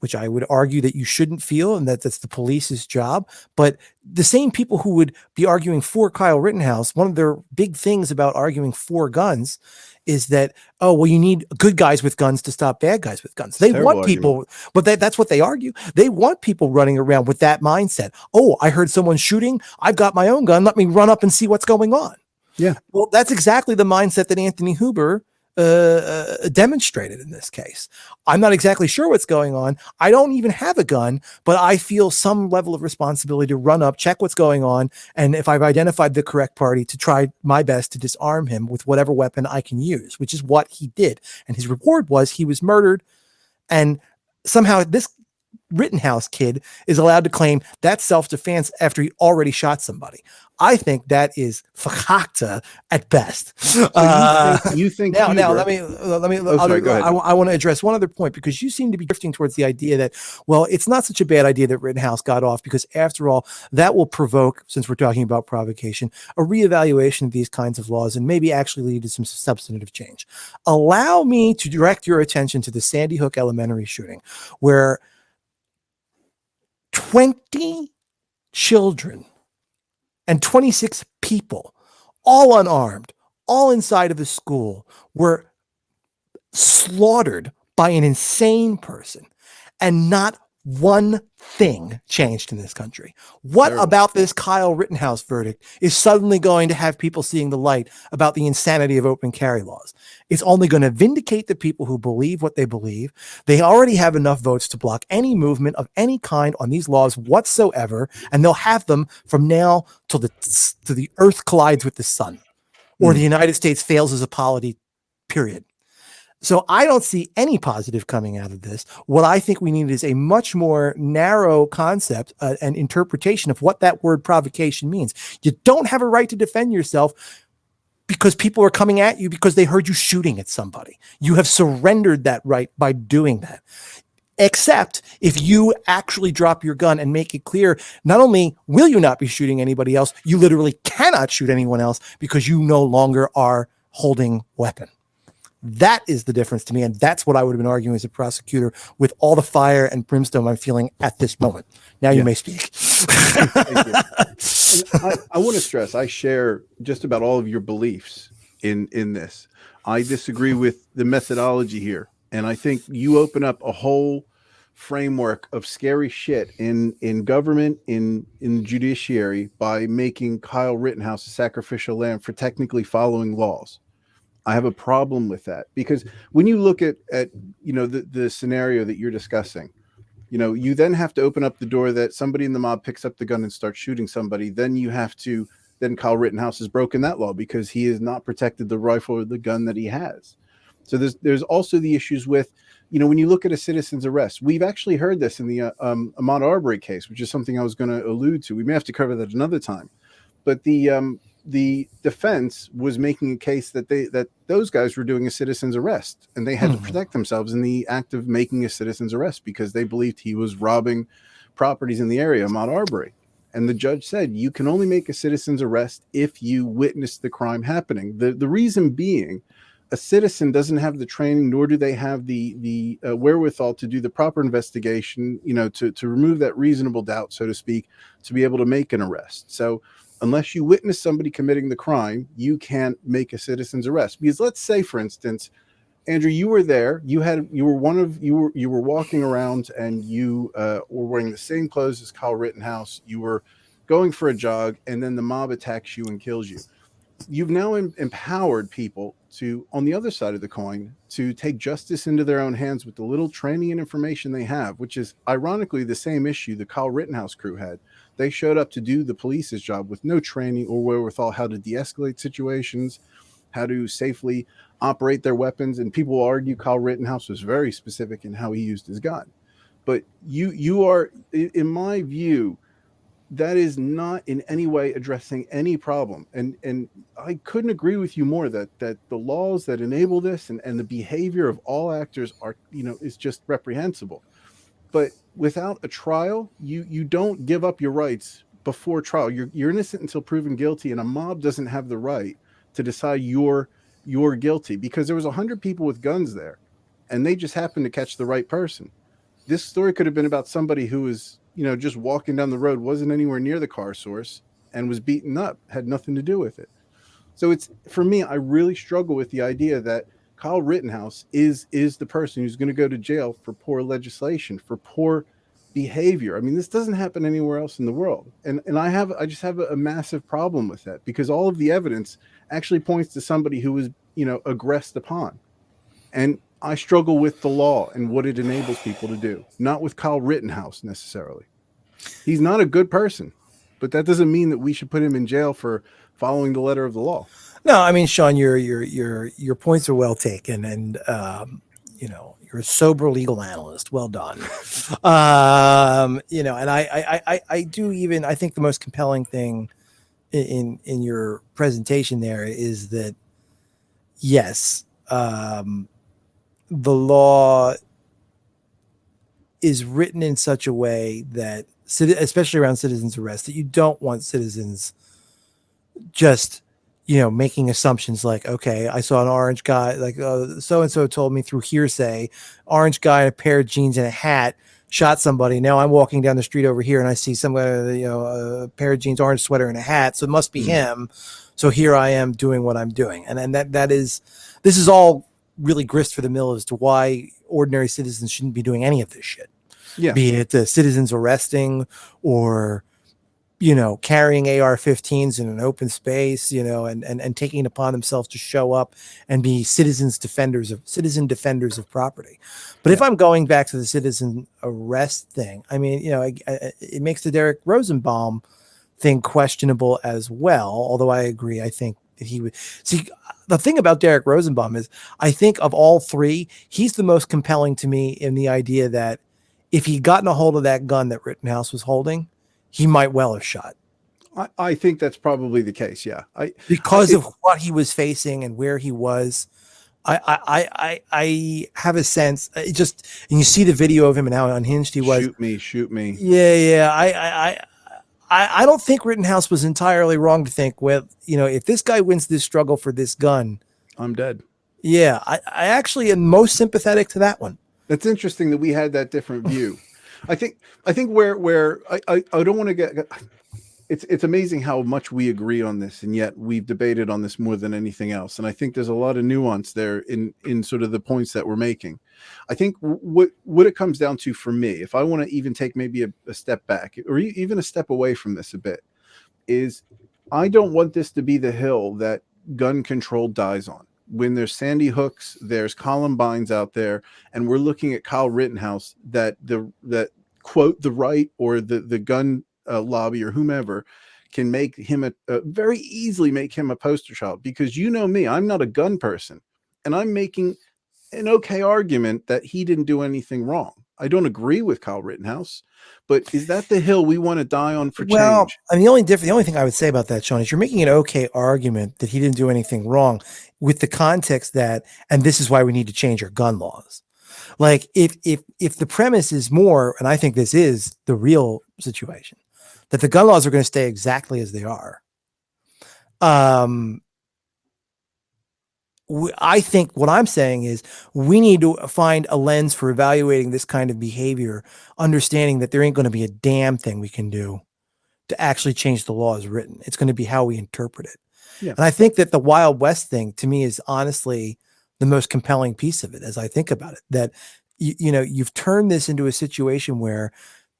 B: which I would argue that you shouldn't feel, and that's the police's job. But the same people who would be arguing for Kyle Rittenhouse, one of their big things about arguing for guns is that, oh, well, you need good guys with guns to stop bad guys with guns. They want people, but that's what they argue. They want people running around with that mindset. Oh, I heard someone shooting. I've got my own gun. Let me run up and see what's going on.
A: Yeah.
B: Well, that's exactly the mindset that Anthony Huber demonstrated in this case. I'm not exactly sure what's going on. I don't even have a gun, but I feel some level of responsibility to run up, check what's going on, and if I've identified the correct party, to try my best to disarm him with whatever weapon I can use, which is what he did. And his reward was he was murdered, and somehow this Rittenhouse kid is allowed to claim that's self-defense after he already shot somebody. I think that is fakakta at best.
A: So you think
B: now
A: Huber-
B: let me
A: sorry, go ahead.
B: I want to address one other point, because you seem to be drifting towards the idea that, well, it's not such a bad idea that Rittenhouse got off, because after all, that will provoke, since we're talking about provocation, a reevaluation of these kinds of laws and maybe actually lead to some substantive change. Allow me to direct your attention to the Sandy Hook Elementary shooting, where 20 children and 26 people, all unarmed, all inside of a school, were slaughtered by an insane person, and not one thing changed in this country. What
A: Terrible.
B: about this Kyle Rittenhouse verdict is suddenly going to have people seeing the light about the insanity of open carry laws? It's only going to vindicate the people who believe what they believe. They already have enough votes to block any movement of any kind on these laws whatsoever, and they'll have them from now till the earth collides with the sun, or the United States fails as a polity, period. So I don't see any positive coming out of this. What I think we need is a much more narrow concept and interpretation of what that word provocation means. You don't have a right to defend yourself because people are coming at you because they heard you shooting at somebody. You have surrendered that right by doing that. Except if you actually drop your gun and make it clear, not only will you not be shooting anybody else, you literally cannot shoot anyone else because you no longer are holding weapon. That is the difference to me, and that's what I would have been arguing as a prosecutor with all the fire and brimstone I'm feeling at this moment. Now you may speak.
A: Thank you. I want to stress, I share just about all of your beliefs in this. I disagree with the methodology here, and I think you open up a whole framework of scary shit in government, in the judiciary, by making Kyle Rittenhouse a sacrificial lamb for technically following laws. I have a problem with that, because when you look at the scenario that you're discussing, you then have to open up the door that somebody in the mob picks up the gun and starts shooting somebody. Then Kyle Rittenhouse has broken that law because he has not protected the rifle or the gun that he has. So there's also the issues with, when you look at a citizen's arrest. We've actually heard this in the Ahmaud Arbery case, which is something I was going to allude to. We may have to cover that another time. But the defense was making a case that those guys were doing a citizen's arrest, and they had to protect themselves in the act of making a citizen's arrest because they believed he was robbing properties in the area, Ahmaud Arbery. And the judge said, you can only make a citizen's arrest if you witness the crime happening. The reason being, a citizen doesn't have the training, nor do they have the wherewithal to do the proper investigation, to remove that reasonable doubt, so to speak, to be able to make an arrest. So unless you witness somebody committing the crime, you can't make a citizen's arrest. Because let's say, for instance, Andrew, you were there. You were walking around, and you were wearing the same clothes as Kyle Rittenhouse. You were going for a jog, and then the mob attacks you and kills you. You've now empowered people to, on the other side of the coin, to take justice into their own hands with the little training and information they have, which is ironically the same issue the Kyle Rittenhouse crew had. They showed up to do the police's job with no training or wherewithal how to de-escalate situations, how to safely operate their weapons. And people will argue Kyle Rittenhouse was very specific in how he used his gun. But you are, in my view, that is not in any way addressing any problem. And I couldn't agree with you more that the laws that enable this and the behavior of all actors are, is just reprehensible. But without a trial, you don't give up your rights before trial. You're innocent until proven guilty, and a mob doesn't have the right to decide you're guilty, because there was 100 people with guns there, and they just happened to catch the right person. This story could have been about somebody who was, just walking down the road, wasn't anywhere near the car source, and was beaten up, had nothing to do with it. So for me, I really struggle with the idea that Kyle Rittenhouse is the person who's going to go to jail for poor legislation, for poor behavior. I mean, this doesn't happen anywhere else in the world. And I just have a massive problem with that, because all of the evidence actually points to somebody who was, aggressed upon. And I struggle with the law and what it enables people to do, not with Kyle Rittenhouse necessarily. He's not a good person, but that doesn't mean that we should put him in jail for following the letter of the law.
B: No, I mean, Sean, your points are well taken, and you're a sober legal analyst. Well done. And I do even I think the most compelling thing in your presentation there is that yes, the law is written in such a way that, especially around citizens arrest, that you don't want citizens just making assumptions like, okay, I saw an orange guy, like so and so told me through hearsay, orange guy in a pair of jeans and a hat shot somebody. Now I'm walking down the street over here and I see somebody, a pair of jeans, orange sweater, and a hat, so it must be him. So here I am doing what I'm doing, and this is all really grist for the mill as to why ordinary citizens shouldn't be doing any of this shit.
A: Yeah.
B: Be it citizens arresting or carrying AR-15s in an open space, and taking it upon themselves to show up and be citizen defenders of property. But if I'm going back to the citizen arrest thing, I mean, it makes the Derek Rosenbaum thing questionable as well. Although I agree, I think that he would see. The thing about Derek Rosenbaum is, I think of all three, he's the most compelling to me in the idea that if he'd gotten a hold of that gun that Rittenhouse was holding, he might well have shot.
A: I think that's probably the case. Yeah.
B: Because of what he was facing and where he was. I have a sense, and you see the video of him and how unhinged he was.
A: Shoot me.
B: Yeah. I don't think Rittenhouse was entirely wrong to think, well, if this guy wins this struggle for this gun,
A: I'm dead. Yeah.
B: I actually am most sympathetic to that one.
A: That's interesting that we had that different view. I think where I don't want to get, it's amazing how much we agree on this, and yet we've debated on this more than anything else. And I think there's a lot of nuance there in sort of the points that we're making. I think what it comes down to for me, if I want to even take maybe a step back or even a step away from this a bit, is I don't want this to be the hill that gun control dies on. When there's Sandy Hooks, there's Columbines out there, and we're looking at Kyle Rittenhouse, that quote the right or the gun lobby or whomever can make him very easily make him a poster child. Because me, I'm not a gun person, and I'm making an okay argument that he didn't do anything wrong. I don't agree with Kyle Rittenhouse, but is that the hill we want to die on for change?
B: I mean, the only thing I would say about that, Sean, is you're making an okay argument that he didn't do anything wrong with the context that, and this is why we need to change our gun laws. Like if the premise is more, and I think this is the real situation, that the gun laws are going to stay exactly as they are. I think what I'm saying is we need to find a lens for evaluating this kind of behavior, understanding that there ain't going to be a damn thing we can do to actually change the law as written. It's going to be how we interpret it.
A: Yeah.
B: And I think that the Wild West thing to me is honestly the most compelling piece of it as I think about it, that you've turned this into a situation where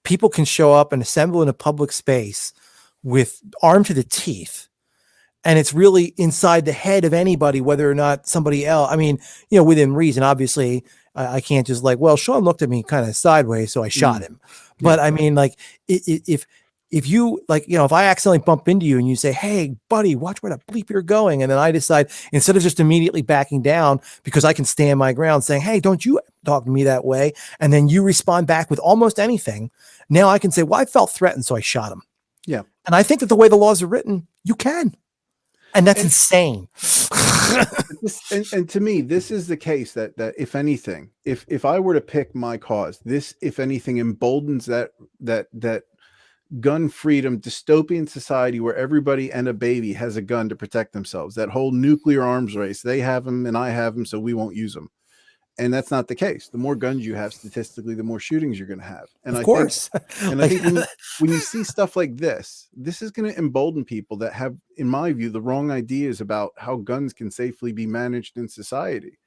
B: people can show up and assemble in a public space with armed to the teeth. And it's really inside the head of anybody, whether or not somebody else, I mean, within reason, obviously I can't just like, well, Sean looked at me kind of sideways, so I shot him. But I mean, like if you like, if I accidentally bump into you and you say, hey buddy, watch where the bleep you're going. And then I decide, instead of just immediately backing down because I can stand my ground saying, hey, don't you talk to me that way. And then you respond back with almost anything. Now I can say, well, I felt threatened, so I shot him.
A: Yeah.
B: And I think that the way the laws are written, you can. And that's insane.
A: and to me, this is the case that if anything, if I were to pick my cause, this, if anything, emboldens that gun freedom dystopian society where everybody and a baby has a gun to protect themselves. That whole nuclear arms race, they have them and I have them, so we won't use them. And that's not the case. The more guns you have, statistically, the more shootings you're going to have. And
B: of course.
A: I think when you see stuff like this is going to embolden people that have, in my view, the wrong ideas about how guns can safely be managed in society.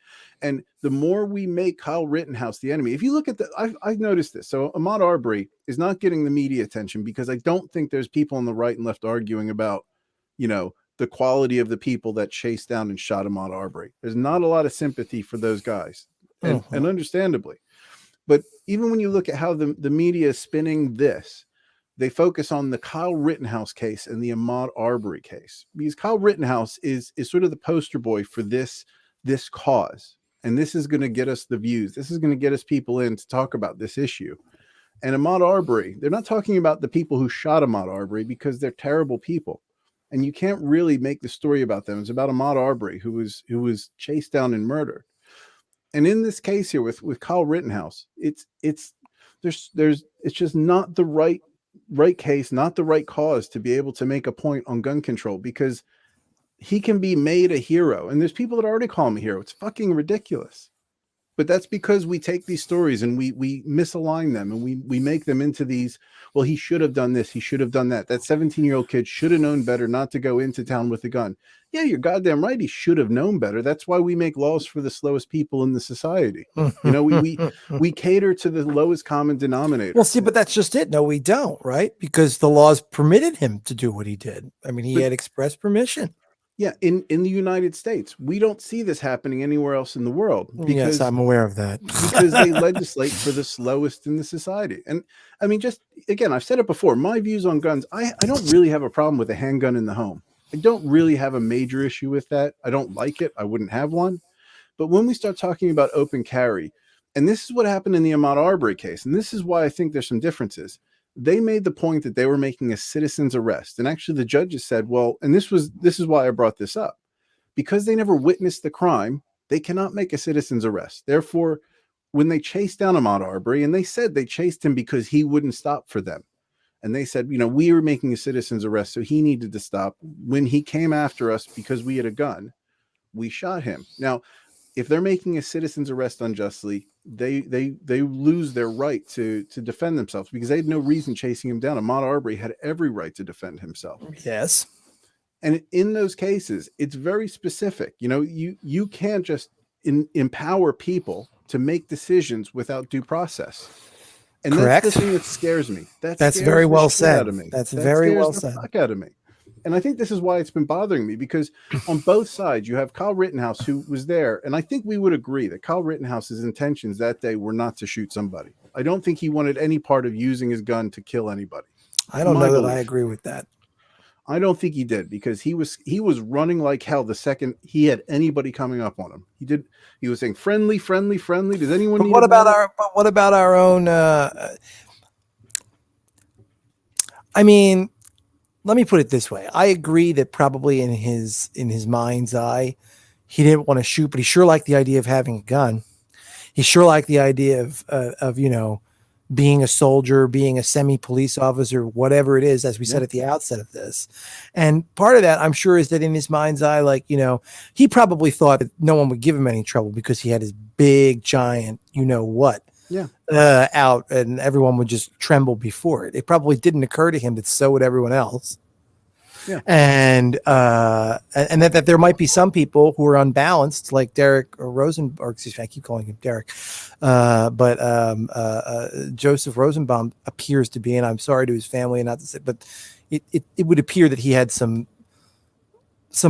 A: And the more we make Kyle Rittenhouse the enemy, if you look at I've noticed this. So Ahmaud Arbery is not getting the media attention because I don't think there's people on the right and left arguing about, the quality of the people that chased down and shot Ahmaud Arbery. There's not a lot of sympathy for those guys, and understandably. But even when you look at how the media is spinning this, they focus on the Kyle Rittenhouse case and the Ahmaud Arbery case, because Kyle Rittenhouse is sort of the poster boy for this cause. And this is going to get us the views. This is going to get us people in to talk about this issue. And Ahmaud Arbery, they're not talking about the people who shot Ahmaud Arbery, because they're terrible people. And you can't really make the story about them. It's about Ahmaud Arbery, who was chased down and murdered. And in this case here with Kyle Rittenhouse, it's just not the right case, not the right cause to be able to make a point on gun control, because he can be made a hero. And there's people that already call him a hero. It's fucking ridiculous. But that's because we take these stories and we misalign them, and we make them into these, well, he should have done this, he should have done that. That 17-year-old kid should have known better not to go into town with a gun. Yeah, you're goddamn right. He should have known better. That's why we make laws for the slowest people in the society. You know, we cater to the lowest common denominator.
B: Well, see, but that's just it. No, we don't, right? Because the laws permitted him to do what he did. I mean, he had express permission.
A: Yeah, in the United States, we don't see this happening anywhere else in the world. Because,
B: yes, I'm aware of that.
A: because they legislate for the slowest in the society. And I mean, just again, I've said it before, my views on guns, I don't really have a problem with a handgun in the home. I don't really have a major issue with that. I don't like it. I wouldn't have one. But when we start talking about open carry, and this is what happened in the Ahmaud Arbery case, and this is why I think there's some differences. They made the point that they were making a citizen's arrest. And actually the judges said, well, and this is why I brought this up, because they never witnessed the crime, they cannot make a citizen's arrest. Therefore, when they chased down Ahmaud Arbery, and they said they chased him because he wouldn't stop for them. And they said, you know, we were making a citizen's arrest, so he needed to stop. When he came after us because we had a gun, we shot him. Now, if they're making a citizen's arrest unjustly, they lose their right to defend themselves, because they had no reason chasing him down. Ahmaud Arbery had every right to defend himself.
B: Yes.
A: And in those cases, it's very specific. You know, you can't just empower people to make decisions without due process. And
B: Correct.
A: That's the thing that scares me.
B: That's very well said. That's very well said.
A: Fuck out of me. And I think this is why it's been bothering me, because on both sides, you have Kyle Rittenhouse, who was there. And I think we would agree that Kyle Rittenhouse's intentions that day were not to shoot somebody. I don't think he wanted any part of using his gun to kill anybody.
B: I don't know that I agree with that.
A: I don't think he did, because he was running like hell the second he had anybody coming up on him. He was saying friendly, friendly, friendly. Does anyone
B: But
A: need
B: what about our own I mean, let me put it this way. I agree that probably in his mind's eye, he didn't want to shoot, but he sure liked the idea of having a gun. He sure liked the idea of you know, being a soldier, being a semi-police officer, whatever it is, as we said at the outset of this. And part of that, I'm sure, is that in his mind's eye, like, you know, he probably thought that no one would give him any trouble because he had his big, giant, you know what, out, and everyone would just tremble before it. It probably didn't occur to him that so would everyone else. Yeah. And that there might be some people who are unbalanced, like Derek or excuse me, I keep calling him Derek, but Joseph Rosenbaum appears to be, and I'm sorry to his family and not to say, but it would appear that he had some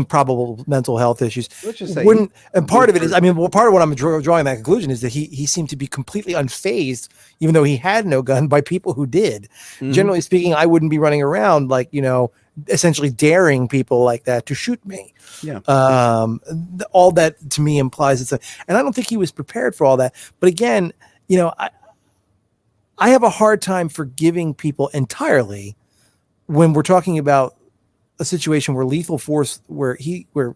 B: probable mental health issues. Let's just say and part of it is, I mean, well, part of what I'm drawing that conclusion is that he seemed to be completely unfazed, even though he had no gun, by people who did. Mm-hmm. Generally speaking, I wouldn't be running around, like, you know, essentially daring people like that to shoot me. Yeah. All that to me implies and I don't think he was prepared for all that. But again, you know, I have a hard time forgiving people entirely when we're talking about a situation where lethal force, where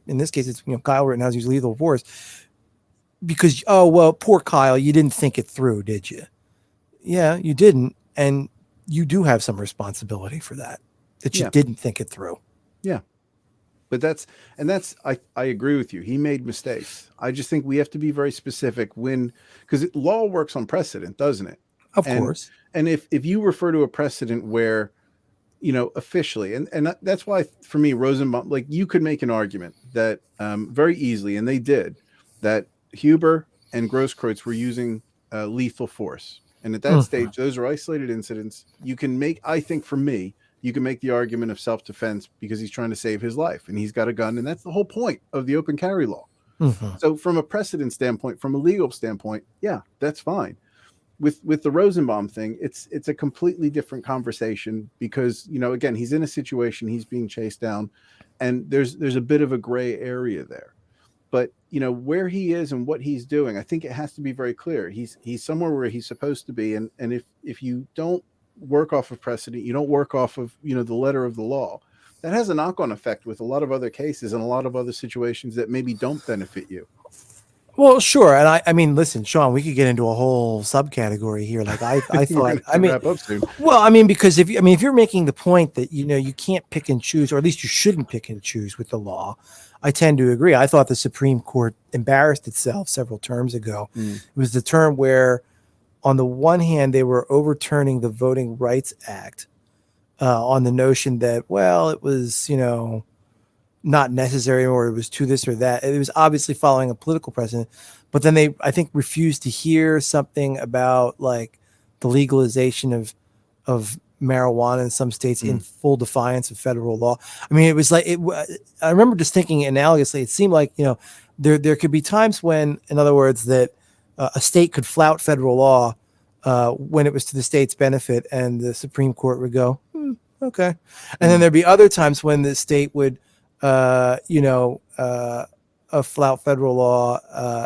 B: in this case it's, you know, Kyle Rittenhouse used lethal force because, oh, well, poor Kyle, you didn't think it through, did you? Yeah, you didn't. And you do have some responsibility for that you didn't think it through. Yeah.
A: But I agree with you. He made mistakes. I just think we have to be very specific because law works on precedent, doesn't it?
B: Of course.
A: And if you refer to a precedent where, you know, officially, and that's why for me, Rosenbaum, like, you could make an argument that very easily, and they did, that Huber and Grosskreutz were using lethal force. And at that stage, those are isolated incidents. You can make, I think for me, you can make the argument of self-defense because he's trying to save his life and he's got a gun, and that's the whole point of the open carry law. So from a precedent standpoint, from a legal standpoint, yeah, that's fine. With the Rosenbaum thing, it's a completely different conversation because, you know, again, he's in a situation, he's being chased down, and there's a bit of a gray area there. But, you know, where he is and what he's doing, I think it has to be very clear. He's somewhere where he's supposed to be, and if you don't work off of precedent, you don't work off of, you know, the letter of the law, that has a knock-on effect with a lot of other cases and a lot of other situations that maybe don't benefit you.
B: Well, sure. And I mean, listen, Sean, we could get into a whole subcategory here. Like I thought, I mean,
A: wrap up soon.
B: Well, I mean, because if you're making the point that, you know, you can't pick and choose, or at least you shouldn't pick and choose with the law, I tend to agree. I thought the Supreme Court embarrassed itself several terms ago. It was the term where, on the one hand, they were overturning the Voting Rights Act on the notion that, well, it was, you know, not necessary, or it was to this or that. It was obviously following a political precedent, but then they, I think, refused to hear something about like the legalization of marijuana in some states in full defiance of federal law. I mean, it was like, I remember just thinking analogously, it seemed like, you know, there could be times when, in other words, that a state could flout federal law when it was to the state's benefit, and the Supreme Court would go, okay. And then there'd be other times when the state would, flout federal law,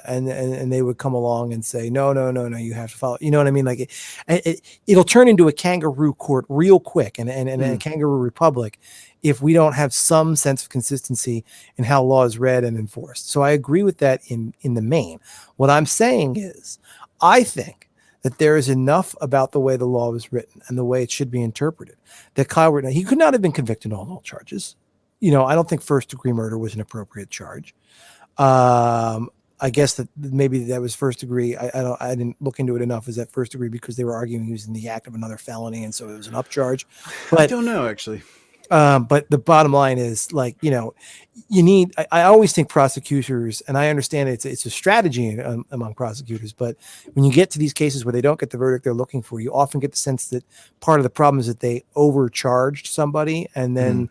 B: and they would come along and say, no, you have to follow. You know what I mean? Like it'll turn into a kangaroo court real quick, and a kangaroo republic if we don't have some sense of consistency in how law is read and enforced. So I agree with that in the main. What I'm saying is, I think that there is enough about the way the law was written and the way it should be interpreted that Kyle Rittenhouse, he could not have been convicted on all charges. You know, I don't think first-degree murder was an appropriate charge. I guess that maybe that was first degree. I didn't look into it enough. Is that first degree because they were arguing he was in the act of another felony, and so it was an upcharge? But
A: I don't know, actually.
B: But the bottom line is, like, you know, you need. I always think prosecutors, and I understand it's a strategy among prosecutors, but when you get to these cases where they don't get the verdict they're looking for, you often get the sense that part of the problem is that they overcharged somebody, and then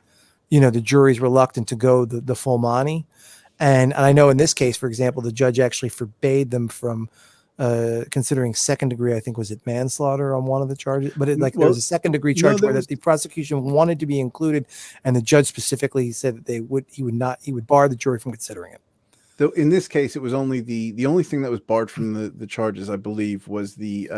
B: you know, the jury's reluctant to go the full Monty. And I know in this case, for example, the judge actually forbade them from considering second degree. I think was it manslaughter on one of the charges, but there was a second degree charge where the prosecution wanted to be included, and the judge specifically said that he would bar the jury from considering it.
A: Though in this case, it was only the only thing that was barred from the charges, I believe, was the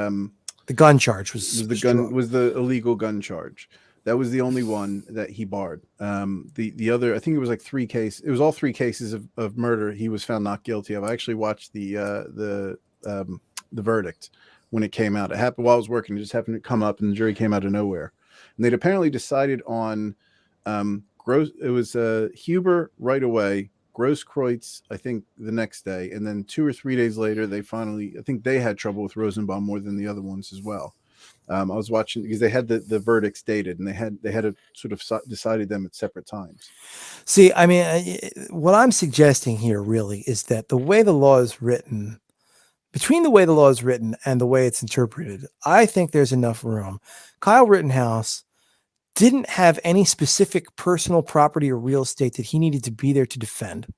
B: gun charge was
A: the illegal gun charge. That was the only one that he barred. The other, I think it was like 3 cases. It was all 3 cases of murder he was found not guilty of. I actually watched the verdict when it came out. It happened while I was working. It just happened to come up, and the jury came out of nowhere. And they'd apparently decided on it was Huber right away, Grosskreutz, I think, the next day, and then 2 or 3 days later, I think they had trouble with Rosenbaum more than the other ones as well. I was watching because they had the verdicts dated, and they had to sort of decided them at separate times.
B: See, I mean, what I'm suggesting here really is that the way the law is written, between the way the law is written and the way it's interpreted, I think there's enough room. Kyle Rittenhouse didn't have any specific personal property or real estate that he needed to be there to defend.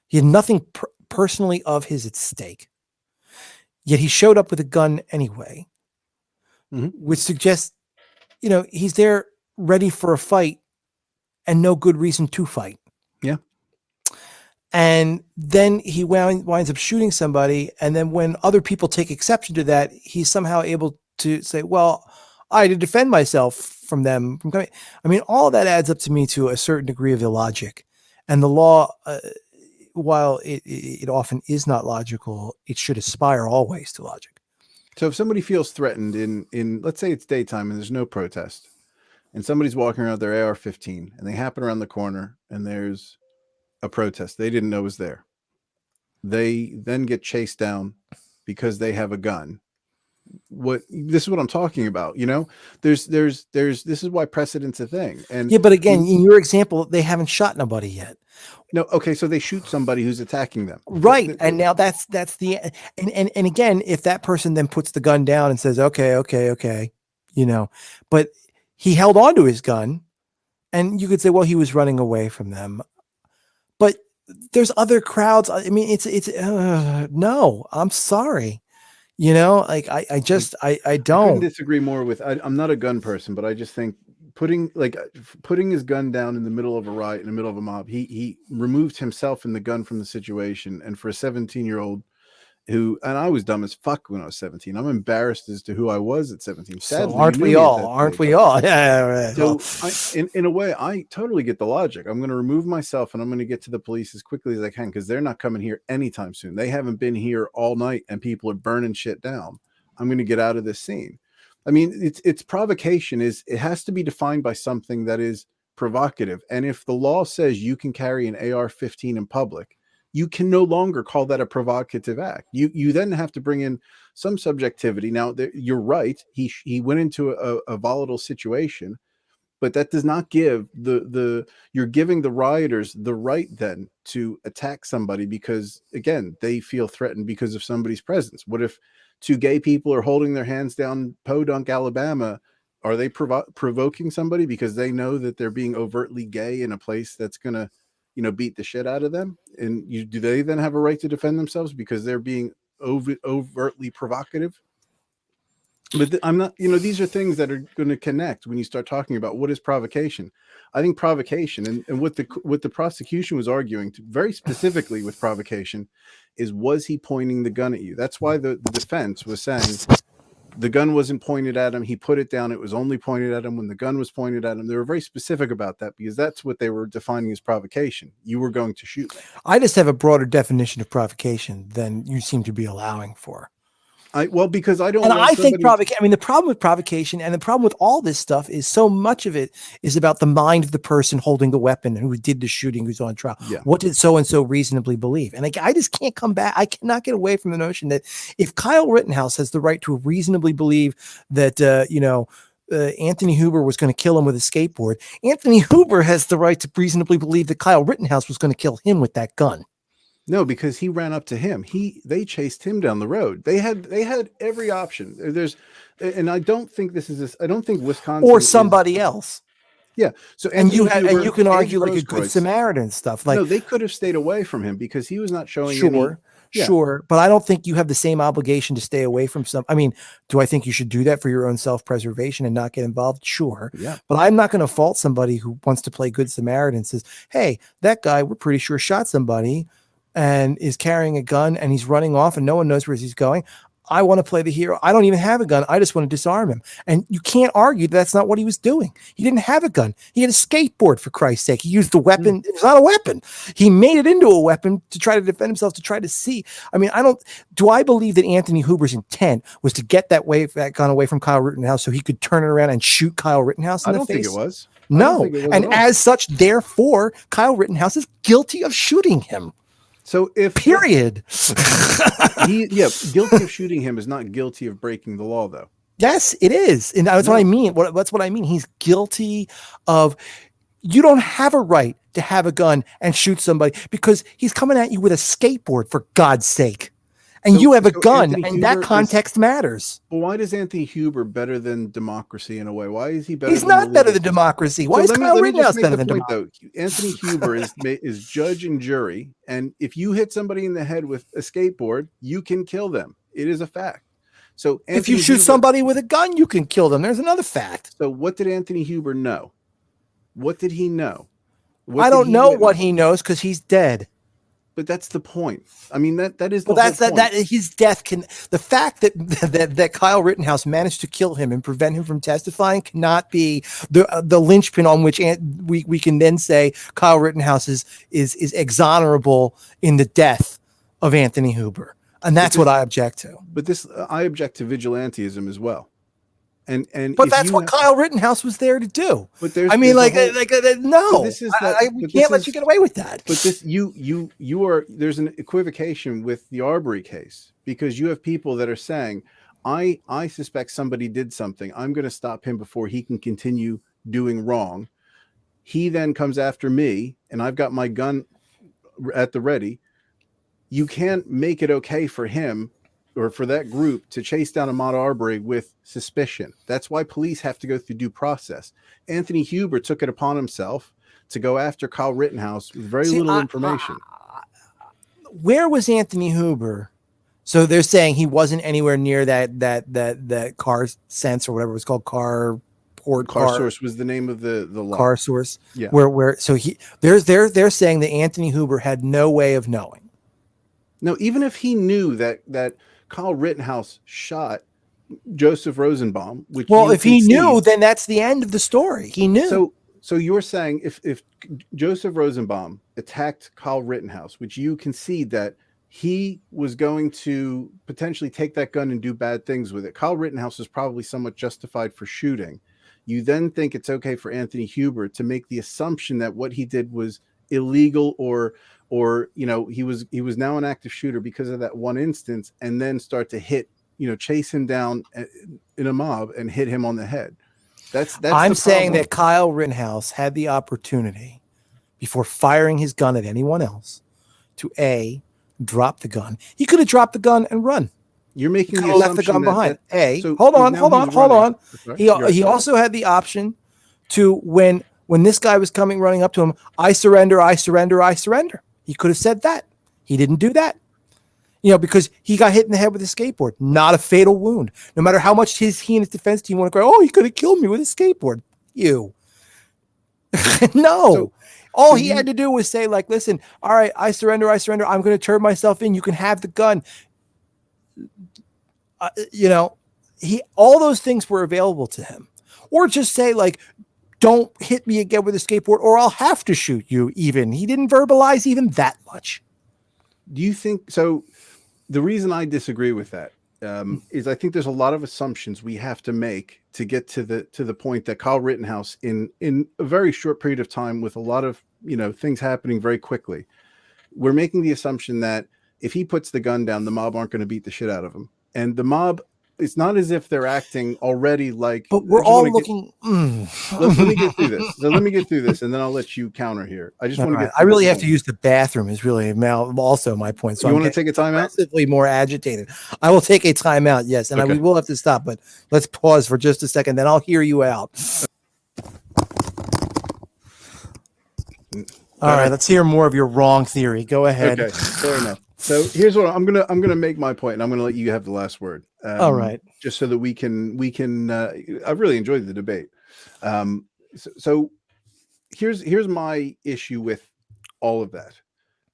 B: He had nothing personally of his at stake. Yet he showed up with a gun anyway. Which suggests, you know, he's there ready for a fight and no good reason to fight.
A: Yeah.
B: And then he winds up shooting somebody. And then when other people take exception to that, he's somehow able to say, well, I had to defend myself from them. I mean, all of that adds up to me to a certain degree of illogic. And the law, while it often is not logical, it should aspire always to logic.
A: So if somebody feels threatened in let's say it's daytime and there's no protest, and somebody's walking around with their AR-15 and they happen around the corner and there's a protest they didn't know was there, they then get chased down because they have a gun. This is what I'm talking about. You know, there's this is why precedent's a thing. And
B: yeah, but again, in your example, they haven't shot nobody yet.
A: No, okay, so they shoot somebody who's attacking them,
B: right? And now that's the and again, if that person then puts the gun down and says, okay, you know, but he held on to his gun, and you could say, well, he was running away from them. But there's other crowds. I mean, it's no, I'm sorry. Like I
A: I couldn't
B: don't.
A: disagree more with. I'm not a gun person, but I just think putting his gun down in the middle of a riot, in the middle of a mob, he removed himself and the gun from the situation. And for a 17-year-old who, and I was dumb as fuck when I was 17. I'm embarrassed as to who I was at 17. Sadly,
B: So aren't
A: you knew
B: we
A: me at
B: all?
A: that
B: Aren't
A: stage.
B: we all? Yeah. Right.
A: So
B: Well,
A: in a way, I totally get the logic. I'm going to remove myself and I'm going to get to the police as quickly as I can because they're not coming here anytime soon. They haven't been here all night and people are burning shit down. I'm going to get out of this scene. I mean, it's provocation it has to be defined by something that is provocative. And if the law says you can carry an AR-15 in public, you can no longer call that a provocative act. You then have to bring in some subjectivity. Now, you're right. He went into a volatile situation, but that does not give you're giving the rioters the right then to attack somebody because, again, they feel threatened because of somebody's presence. What if two gay people are holding their hands down Podunk, Alabama? Are they provoking somebody because they know that they're being overtly gay in a place that's going to, beat the shit out of them? And do they then have a right to defend themselves because they're being overtly provocative? But I'm not, these are things that are going to connect when you start talking about what is provocation. I think provocation and what the prosecution was arguing to, very specifically with provocation, is was he pointing the gun at you? That's why the defense was saying the gun wasn't pointed at him. He put it down. It was only pointed at him when the gun was pointed at him. They were very specific about that because that's what they were defining as provocation. You were going to shoot me.
B: I just have a broader definition of provocation than you seem to be allowing for.
A: Because I don't.
B: And I think provocation. I mean, the problem with provocation and the problem with all this stuff is so much of it is about the mind of the person holding the weapon and who did the shooting, who's on trial.
A: Yeah.
B: What did so and so reasonably believe? And I just can't come back. I cannot get away from the notion that if Kyle Rittenhouse has the right to reasonably believe that Anthony Huber was going to kill him with a skateboard, Anthony Huber has the right to reasonably believe that Kyle Rittenhouse was going to kill him with that gun.
A: No, because he ran up to him. They chased him down the road. They had every option. And I don't think I don't think Wisconsin
B: or somebody else.
A: Yeah. So
B: you can argue like a Good Samaritan stuff. Like,
A: no, they could have stayed away from him because he was not showing.
B: Sure, but I don't think you have the same obligation to stay away from some. I mean, do I think you should do that for your own self-preservation and not get involved? Sure.
A: Yeah.
B: But I'm not going to fault somebody who wants to play Good Samaritan and says, hey, that guy, we're pretty sure shot somebody and is carrying a gun and he's running off and no one knows where he's going. I want to play the hero. I don't even have a gun. I just want to disarm him. And you can't argue that's not what he was doing. He didn't have a gun. He had a skateboard, for Christ's sake. He used the weapon. It was not a weapon. He made it into a weapon to try to defend himself, to try to see. I mean, do I believe that Anthony Huber's intent was to get that gun away from Kyle Rittenhouse so he could turn it around and shoot Kyle Rittenhouse in the face?
A: I don't think it was.
B: No. And as such, therefore, Kyle Rittenhouse is guilty of shooting him.
A: So
B: period.
A: Guilty of shooting him is not guilty of breaking the law, though.
B: Yes, it is. And that's what I mean. That's what I mean. He's guilty of, you don't have a right to have a gun and shoot somebody because he's coming at you with a skateboard, for God's sake. And you have a gun, and that context matters.
A: Well, why does Anthony Huber better than democracy in a way? Why is he better?
B: He's not better than democracy. Why is Kyle Rittenhouse better than democracy?
A: Anthony Huber is judge and jury, and if you hit somebody in the head with a skateboard, you can kill them. It is a fact. So
B: if you shoot somebody with a gun, you can kill them. There's another fact.
A: So what did Anthony Huber know? What did he know?
B: I don't know what he knows because he's dead.
A: But that's the point. I mean, that is
B: the whole point. That his death the fact that Kyle Rittenhouse managed to kill him and prevent him from testifying cannot be the linchpin on which we can then say Kyle Rittenhouse is exonerable in the death of Anthony Huber. And that's what I object to.
A: But I object to vigilantism as well.
B: But that's what Kyle Rittenhouse was there to do.
A: But
B: no, we can't let you get away with that.
A: But there's an equivocation with the Arbery case because you have people that are saying, I suspect somebody did something. I'm going to stop him before he can continue doing wrong. He then comes after me and I've got my gun at the ready. You can't make it okay for him or for that group to chase down Ahmaud Arbery with suspicion. That's why police have to go through due process. Anthony Huber took it upon himself to go after Kyle Rittenhouse with very little information.
B: Where was Anthony Huber? So they're saying he wasn't anywhere near that car sense or whatever it was called, car
A: source was the name of the lot.
B: Car source.
A: Yeah.
B: Where so they're saying that Anthony Huber had no way of knowing.
A: No, even if he knew that Kyle Rittenhouse shot Joseph Rosenbaum, which
B: if he knew, then that's the end of the story. He knew.
A: So you're saying if Joseph Rosenbaum attacked Kyle Rittenhouse, which you concede that he was going to potentially take that gun and do bad things with it. Kyle Rittenhouse was probably somewhat justified for shooting. You then think it's okay for Anthony Huber to make the assumption that what he did was illegal or he was now an active shooter because of that one instance, and then start to chase him down in a mob and hit him on the head. That's
B: I'm saying that Kyle Rittenhouse had the opportunity before firing his gun at anyone else to drop the gun. He could have dropped the gun and run.
A: You're making the
B: left the gun behind.
A: So
B: hold on. He also had the option to when this guy was running up to him, I surrender. He could have said that. He didn't do that. Because he got hit in the head with a skateboard, not a fatal wound. No matter how much he and his defense team want to go, he could have killed me with a skateboard. No. All he had to do was say, listen, all right, I surrender. I'm going to turn myself in. You can have the gun. All those things were available to him. Or just say, don't hit me again with a skateboard or I'll have to shoot you even. He didn't verbalize even that much.
A: Do you think so? The reason I disagree with that is I think there's a lot of assumptions we have to make to get to the point that Kyle Rittenhouse in a very short period of time with a lot of things happening very quickly, we're making the assumption that if he puts the gun down, the mob aren't going to beat the shit out of him. And the mob, it's not as if they're acting already like.
B: But we're all looking.
A: Let me get through this. So let me get through this, and then I'll let you counter here. I just want to get.
B: I really have to use the bathroom. Is really also my point. So
A: you want to take a timeout?
B: Progressively more agitated. I will take a timeout. Yes, and we will have to stop. But let's pause for just a second. Then I'll hear you out. All right. Let's hear more of your wrong theory. Go ahead.
A: Okay. Fair enough. So here's what I'm gonna make my point, and I'm gonna let you have the last word.
B: All right.
A: Just so that we can. I've really enjoyed the debate. So here's my issue with all of that.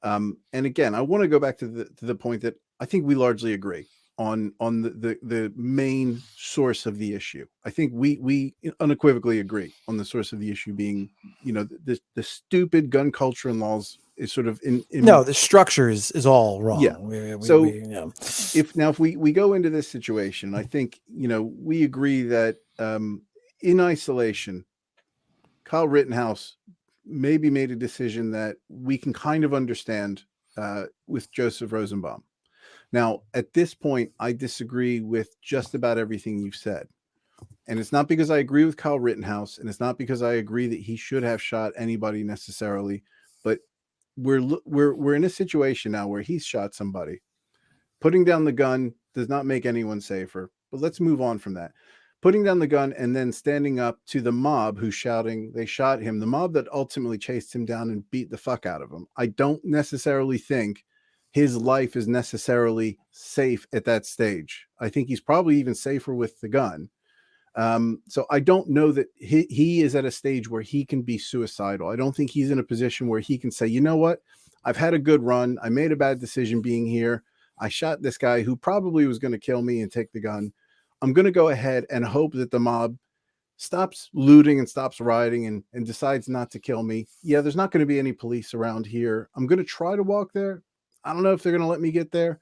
A: And again, I want to go back to the point that I think we largely agree on the main source of the issue. I think we unequivocally agree on the source of the issue being, the stupid gun culture and laws is sort of
B: no, the structure is all wrong.
A: Yeah. If we go into this situation, I think, we agree that in isolation, Kyle Rittenhouse maybe made a decision that we can kind of understand with Joseph Rosenbaum. Now, at this point, I disagree with just about everything you've said. And it's not because I agree with Kyle Rittenhouse, and it's not because I agree that he should have shot anybody necessarily, but we're in a situation now where he's shot somebody. Putting down the gun does not make anyone safer, but let's move on from that. Putting down the gun and then standing up to the mob who's shouting they shot him, the mob that ultimately chased him down and beat the fuck out of him. I don't necessarily think his life is necessarily safe at that stage. I think he's probably even safer with the gun. So I don't know that he is at a stage where he can be suicidal. I don't think he's in a position where he can say, you know what, I've had a good run. I made a bad decision being here. I shot this guy who probably was going to kill me and take the gun. I'm going to go ahead and hope that the mob stops looting and stops rioting and decides not to kill me. Yeah, there's not going to be any police around here. I'm going to try to walk there. I don't know if they're going to let me get there.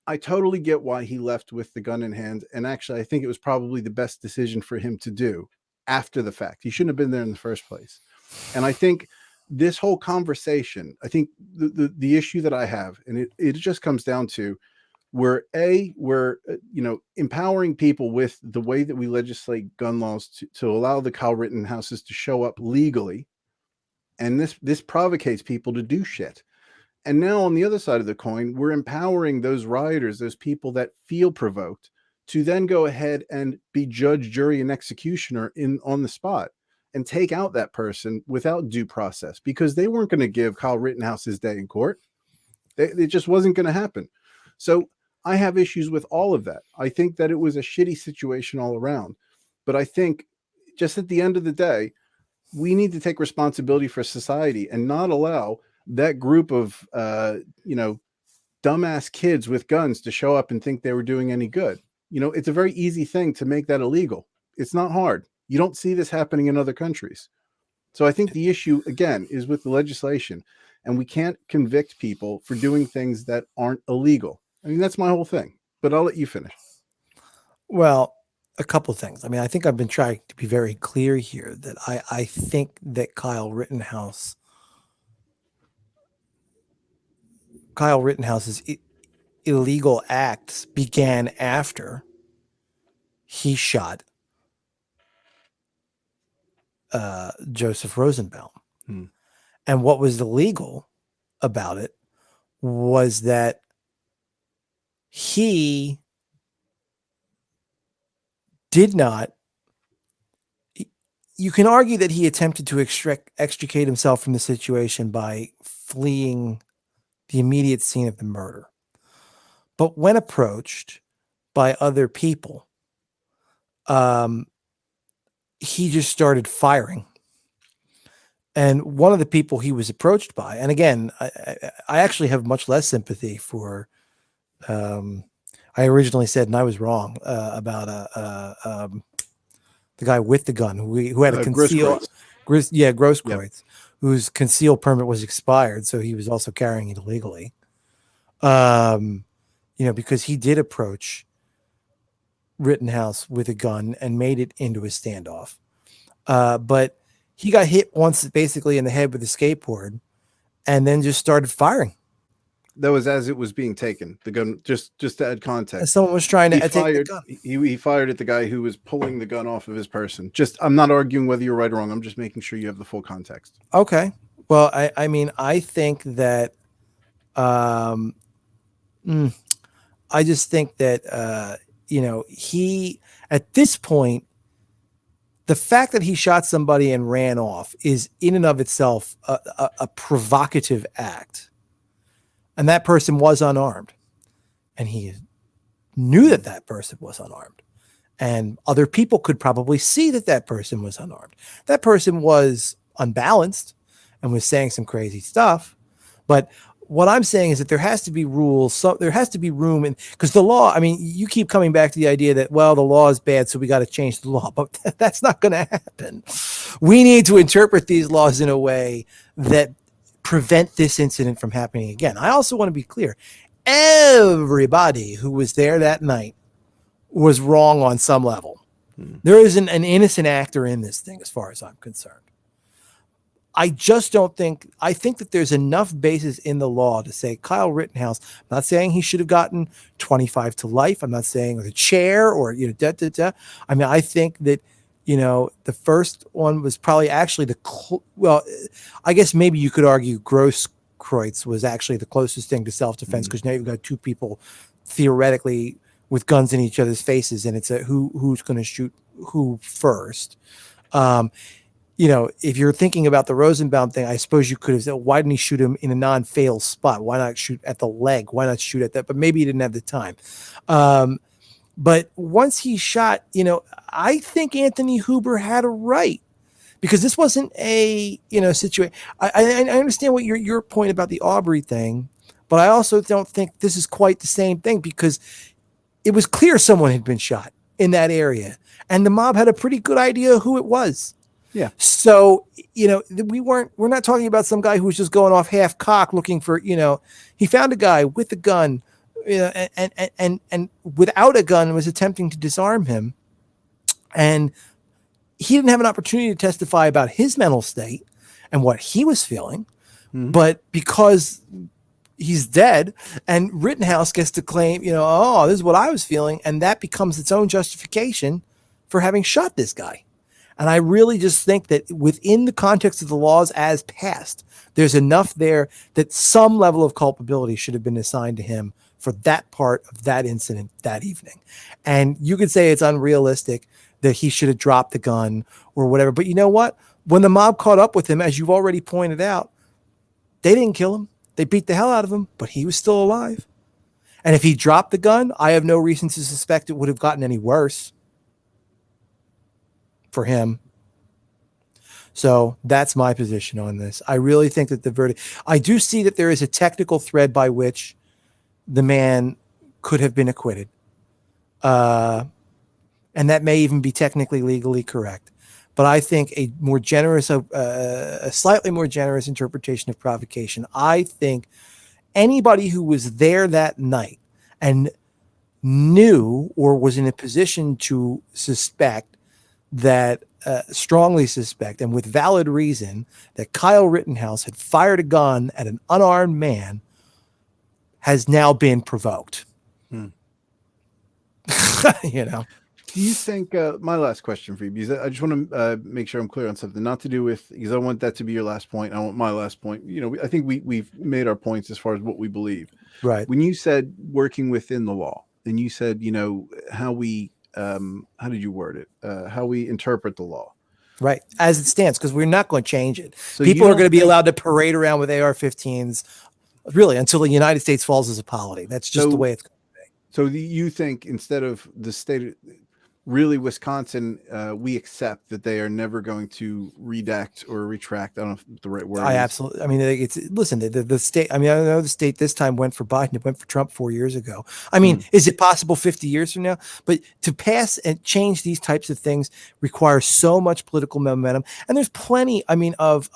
A: I totally get why he left with the gun in hand. And actually, I think it was probably the best decision for him to do after the fact. He shouldn't have been there in the first place. And I think this whole conversation, I think the issue that I have, and it just comes down to we're empowering people with the way that we legislate gun laws to allow the Kyle Rittenhouses to show up legally. And this provocates people to do shit. And now on the other side of the coin, we're empowering those rioters, those people that feel provoked, to then go ahead and be judge, jury, and executioner on the spot and take out that person without due process, because they weren't going to give Kyle Rittenhouse his day in court. It just wasn't going to happen. So I have issues with all of that. I think that it was a shitty situation all around. But I think just at the end of the day, we need to take responsibility for society and not allow that group of, dumbass kids with guns to show up and think they were doing any good. It's a very easy thing to make that illegal. It's not hard. You don't see this happening in other countries. So I think the issue, again, is with the legislation, and we can't convict people for doing things that aren't illegal. I mean, that's my whole thing, but I'll let you finish.
B: Well, a couple of things. I mean, I think I've been trying to be very clear here that I think that Kyle Rittenhouse's illegal acts began after he shot Joseph Rosenbaum. And what was illegal about it was that he did not. You can argue that he attempted to extricate himself from the situation by fleeing the immediate scene of the murder. But when approached by other people, he just started firing. And one of the people he was approached by, and again, I actually have much less sympathy for, I originally said, and I was wrong, about the guy with the gun who had a conceal, Grosskreutz, whose conceal permit was expired, so he was also carrying it illegally. Because he did approach Rittenhouse with a gun and made it into a standoff. But he got hit once basically in the head with a skateboard and then just started firing.
A: That was as it was being taken. The gun, just to add context.
B: Someone was trying to take the gun.
A: He fired at the guy who was pulling the gun off of his person. I'm not arguing whether you're right or wrong. I'm just making sure you have the full context.
B: Okay. Well, I mean, I think that, I just think that, he, at this point, the fact that he shot somebody and ran off is in and of itself a provocative act. And that person was unarmed. And he knew that that person was unarmed. And other people could probably see that that person was unarmed. That person was unbalanced and was saying some crazy stuff. But what I'm saying is that there has to be rules. So there has to be room, because the law, I mean, you keep coming back to the idea that, well, the law is bad, so we got to change the law, but that's not going to happen. We need to interpret these laws in a way that prevent this incident from happening again. I also want to be clear. Everybody who was there that night was wrong on some level. There isn't an innocent actor in this thing, as far as I'm concerned. I just don't think, I think that there's enough basis in the law to say Kyle Rittenhouse, I'm not saying he should have gotten 25 to life. I'm not saying the chair or, I mean, I think that, the first one was probably actually I guess maybe you could argue Grosskreutz was actually the closest thing to self-defense, because now you've got two people theoretically with guns in each other's faces, and it's who's going to shoot who first. If you're thinking about the Rosenbaum thing, I suppose you could have said, why didn't he shoot him in a non-fatal spot? Why not shoot at the leg? Why not shoot at that? But maybe he didn't have the time. But once he shot, I think Anthony Huber had a right, because this wasn't a, situation. I understand what your point about the Aubrey thing, but I also don't think this is quite the same thing, because it was clear someone had been shot in that area, and the mob had a pretty good idea who it was.
A: Yeah.
B: So, we're not talking about some guy who was just going off half cock looking for, he found a guy with a gun, and without a gun was attempting to disarm him. And he didn't have an opportunity to testify about his mental state and what he was feeling. But because he's dead, and Rittenhouse gets to claim, this is what I was feeling. And that becomes its own justification for having shot this guy. And I really just think that within the context of the laws as passed, there's enough there that some level of culpability should have been assigned to him for that part of that incident that evening. And you could say it's unrealistic that he should have dropped the gun or whatever. But you know what? When the mob caught up with him, as you've already pointed out, they didn't kill him. They beat the hell out of him, but he was still alive. And if he dropped the gun, I have no reason to suspect it would have gotten any worse for him. So that's my position on this. I really think that the verdict, I do see that there is a technical thread by which the man could have been acquitted. And that may even be technically legally correct. But I think a more generous, a slightly more generous interpretation of provocation. I think anybody who was there that night and knew or was in a position to suspect that, strongly suspect and with valid reason that Kyle Rittenhouse had fired a gun at an unarmed man has now been provoked. You know.
A: Do you think, my last question for you, because I just want to make sure I'm clear on something, not to do with, because I want that to be your last point. I want my last point. You know, I think we've made our points as far as what we believe.
B: Right.
A: When you said working within the law, and you said, you know, how we, how did you word it? How we interpret the law.
B: Right. As it stands, because we're not going to change it.
A: So
B: people are going to be allowed to parade around with AR-15s really until the United States falls as a polity. That's just the way it's going to be.
A: So you think instead of the state, really Wisconsin, we accept that they are never going to redact or retract. I don't know if the right word.
B: I absolutely. I mean, it's listen. The state. I mean, I know the state this time went for Biden. It went for Trump 4 years ago. I mean, is it possible 50 years from now? But to pass and change these types of things requires so much political momentum. And there's plenty. I mean, of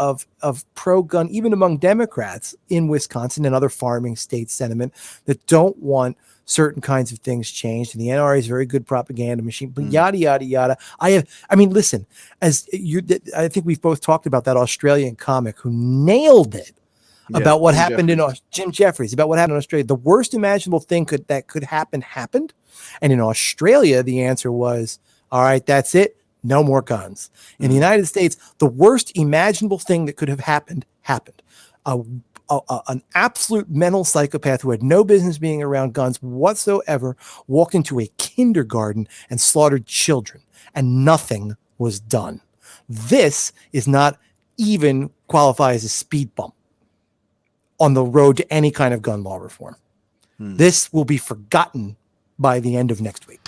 B: pro-gun, even among Democrats in Wisconsin and other farming states, sentiment that don't want certain kinds of things changed, and the NRA is a very good propaganda machine, but yada, yada, yada. I mean, listen, I think we've both talked about that Australian comic who nailed it about what happened in Jim Jeffries, about what happened in Australia. The worst imaginable thing that could happen happened. And in Australia, the answer was, all right, that's it. No more guns. In the United States, the worst imaginable thing that could have happened. An absolute mental psychopath who had no business being around guns whatsoever walked into a kindergarten and slaughtered children, and nothing was done. This is not even qualify as a speed bump on the road to any kind of gun law reform. This will be forgotten by the end of next week.